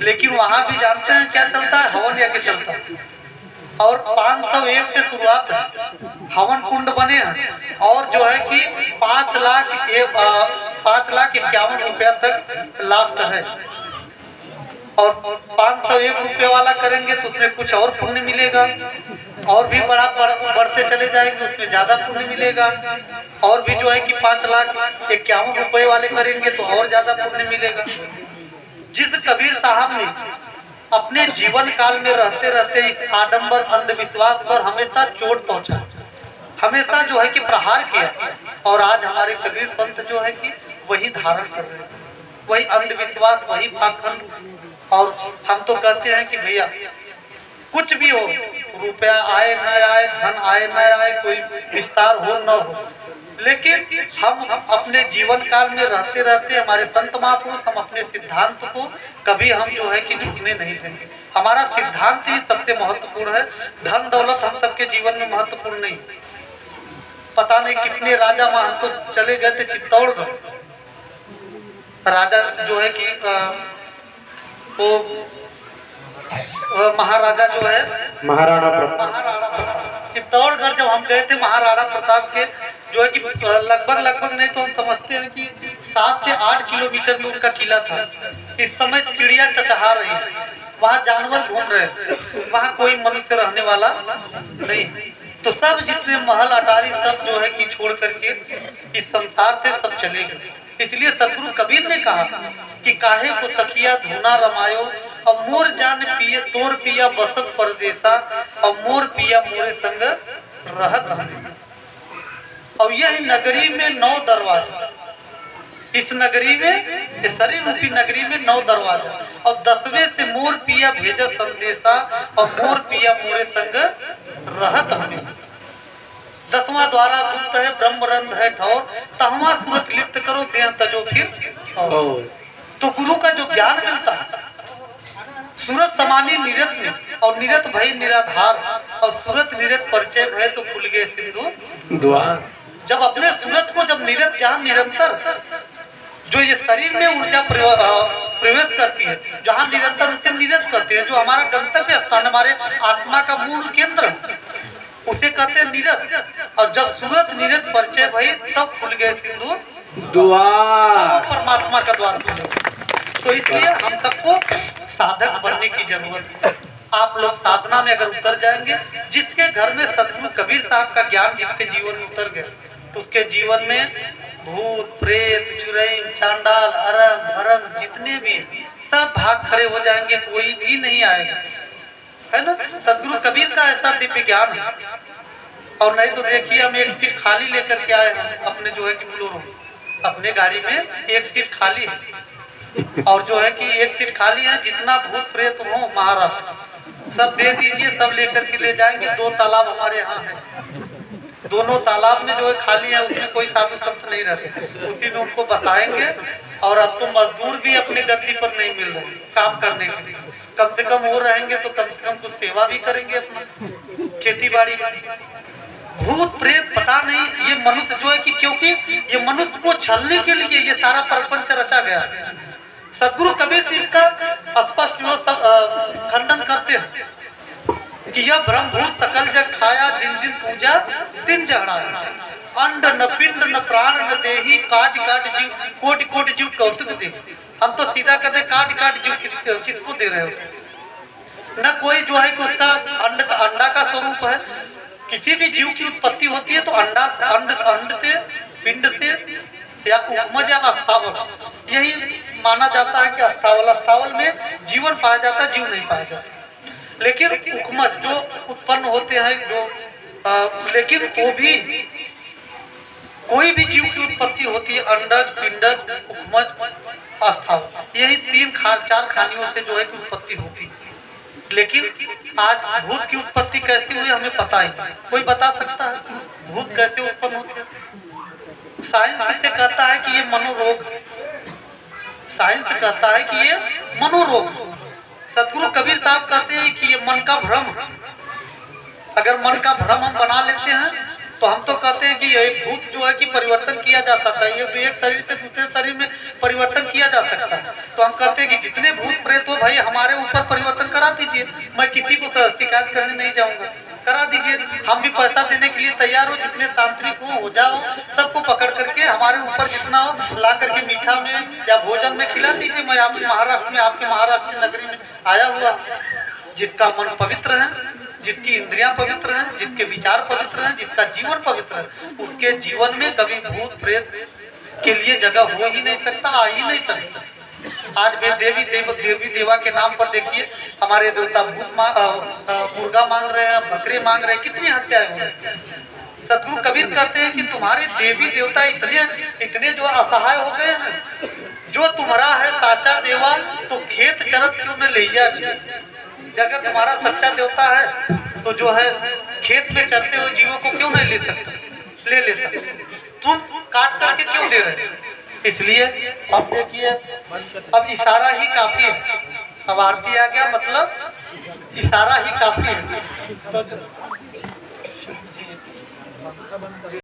लेकिन वहां भी जानते हैं क्या चलता है, हवन यज्ञ चलता है। और 501 से शुरुआत है, हवन कुंड बने हैं, और जो है कि 5,51,000 रुपया तक लास्ट है। और 501 रुपये वाला करेंगे तो उसमें कुछ और पुण्य मिलेगा, और भी बढ़ते चले जाएंगे उसमें ज्यादा पुण्य मिलेगा, और भी जो है कि 5,51,000 रुपये वाले करेंगे तो और ज्यादा पुण्य मिलेगा। जिस कबीर साहब ने अपने जीवन काल में रहते रहते इस आडंबर अंधविश्वास पर हमेशा चोट पहुंचा, हमेशा जो है कि प्रहार किया, और आज हमारे कबीर पंथ जो है कि वही धारण कर रहे हैं, वही अंधविश्वास, वही पाखंड। और हम तो कहते हैं कि भैया कुछ भी हो, रुपया आए न आए, धन आए न आए, कोई विस्तार हो न हो, लेकिन हम अपने जीवन काल में रहते रहते हमारे संत महापुरुष, हम अपने सिद्धांत को कभी हम जो है कि झुकने नहीं देंगे। हमारा सिद्धांत ही सबसे महत्वपूर्ण है, धन दौलत हम सबके जीवन में महत्वपूर्ण नहीं। पता नहीं कितने राजा वहां तो चले गए थे चित्तौड़गढ़, राजा जो है कि वो महाराजा जो है महाराणा प्रताप, चित्तौड़गढ़ जब हम गए थे महाराणा प्रताप के जो है कि लगभग नहीं तो हम समझते हैं कि 7 से 8 किलोमीटर में उनका किला था। इस समय चिड़िया चचहा रही है, वहाँ जानवर घूम रहे हैं, वहाँ कोई मनुष्य रहने वाला नहीं। तो सब जितने महल अटारी सब जो है कि छोड़ करके इस संसार से सब चले गए। इसलिए सतगुरु कबीर ने कहा कि काहे को सखिया धूना रमायो, और मोर जान पिए तोर पिया बसत परदेसा, और मोर पिया मोरे संग रहत हमें। और यह नगरी में 9 दरवाजा, इस नगरी में, इस शरीर रूपी नगरी में 9 दरवाजा, और 10वें से मोर पिया भेजा संदेशा, और मोर पिया मोरे संग रहत हमें। 10वां द्वारा गुप्त है ब्रह्मरंध है ठौर, तहवा सूरत लिप्त करो देह तजो फिर। तो गुरु का जो ज्ञान मिलता है, सूरत समानी निरत में, और निरत भय निराधार, और सूरत निरत परिचय भय तो खुल गए सिंधु द्वार। जब अपने सूरत को जब निरत ज्ञान निरंतर जो ये शरीर में ऊर्जा प्रवेश करती है, जहाँ निरंतर उसे निरत करते हैं, जो हमारा गंतव्य स्थान, हमारे आत्मा का मूल केंद्र, उसे कहते हैं निरत। और जब सूरत निरत परिचय भई तब खुल गए सिंधु द्वार, परमात्मा का द्वार खुले। तो इसलिए हम सबको साधक बनने की जरूरत है। आप लोग साधना में अगर उतर जाएंगे, जिसके घर में सतगुरु कबीर साहब का ज्ञान जिसके जीवन में उतर गया, तो उसके जीवन में भूत प्रेत चुड़ैल चांडाल अरम भरम जितने भी हैं सब भाग खड़े हो जाएंगे, कोई भी नहीं आएगा, है ना। सदगुरु कबीर का ऐसा दिव्य ज्ञान है। और नहीं तो देखिए हम एक सीट खाली लेकर के आए हैं अपने जो है कि बोलेरो, अपने गाड़ी में एक सीट खाली है और जो है कि एक सीट खाली है। जितना भूत प्रेत हो महाराष्ट्र सब दे दीजिए, सब लेकर के ले जाएंगे। 2 तालाब हमारे यहाँ है, दोनों तालाब में जो है खाली है, उसमें कोई साधु संत नहीं रहते, उसी में उनको बताएंगे। और अब तो मजदूर भी अपने गद्दी पर नहीं मिल रहे काम करने के लिए, कम से कम वो रहेंगे तो कम से कम कुछ सेवा भी करेंगे अपना खेती बाड़ी में। भूत प्रेत पता नहीं, ये मनुष्य जो है कि क्योंकि ये मनुष्य को छलने के लिए ये सारा प्रपंच रचा गया है। सदगुरु कबीर जी इसका स्पष्ट खंडन करते हैं कि यह ब्रह्मभूत सकल जग खाया, जिन जिन पूजा तिन जहड़ाया। अंड न पिंड न प्राण न देही, काट काट जीव कोटि कोटि जीव कौतुक दे। हम तो सीधा कहते काट काट जीव किसको दे रहे हो। न कोई जो है कि उसका अंडा का स्वरूप है। किसी भी जीव की उत्पत्ति होती है तो अंड से, पिंड से या उपमज या अस्थावल, यही माना जाता है कि अस्थावल में जीवन पाया जाता है, जीव नहीं पाया जाता। लेकिन उपमज जो उत्पन्न होते हैं जो लेकिन वो भी कोई भी जीव की उत्पत्ति होती है, अंडज पिंडज उपमज अस्थावल, यही 3-4 खानियों से जो है कि उत्पत्ति होती है। लेकिन आज भूत की उत्पत्ति कैसे हुई हमें पता ही नहीं। कोई बता सकता है भूत कैसे उत्पन्न होते हैं? साइंस इसे कहता है कि ये मनोरोग, साइंस कहता है कि ये मनोरोग। सदगुरु कबीर साहब कहते हैं कि ये मन का भ्रम। अगर मन का भ्रम हम बना लेते हैं तो हम तो कहते हैं कि एक भूत जो है कि परिवर्तन किया जा सकता है, ये एक शरीर से दूसरे शरीर में परिवर्तन किया जा सकता है। तो हम कहते हैं कि जितने भूत प्रेत हो भाई हमारे ऊपर परिवर्तन करा दीजिए, मैं किसी को शिकायत करने नहीं जाऊंगा, करा दीजिए। हम भी पैसा देने के लिए तैयार हो, जितने तांत्रिक हो जाओ, सबको पकड़ करके हमारे ऊपर जितना हो ला करके मीठा में या भोजन में खिला दीजिए। मैं आपके महाराष्ट्र नगरी में आया हुआ, जिसका मन पवित्र है, जिसकी इंद्रियां पवित्र हैं, जिसके विचार पवित्र हैं, जिसका जीवन पवित्र है, उसके जीवन में कभी भूत प्रेत के लिए जगह हो ही नहीं सकता, आ ही नहीं सकता। आज भी देवी देवा के नाम पर देखिए हमारे देवता मुर्गा मांग रहे हैं, बकरे मांग रहे हैं, कितनी हत्याएं हो रही हैं। सदगुरु कबीर कहते हैं कि तुम्हारे देवी देवता इतने जो असहाय हो गए हैं, जो तुम्हारा है साचा देवा तो खेत चरत क्यों न ले जा। अगर तुम्हारा सच्चा देवता है तो जो है खेत में चरते हुए जीवों को क्यों नहीं ले सकता, ले लेता, तुम काट करके क्यों दे रहे? इसलिए अब देखिए अब इशारा ही काफी है, अब आरती आ गया मतलब इशारा ही काफी है।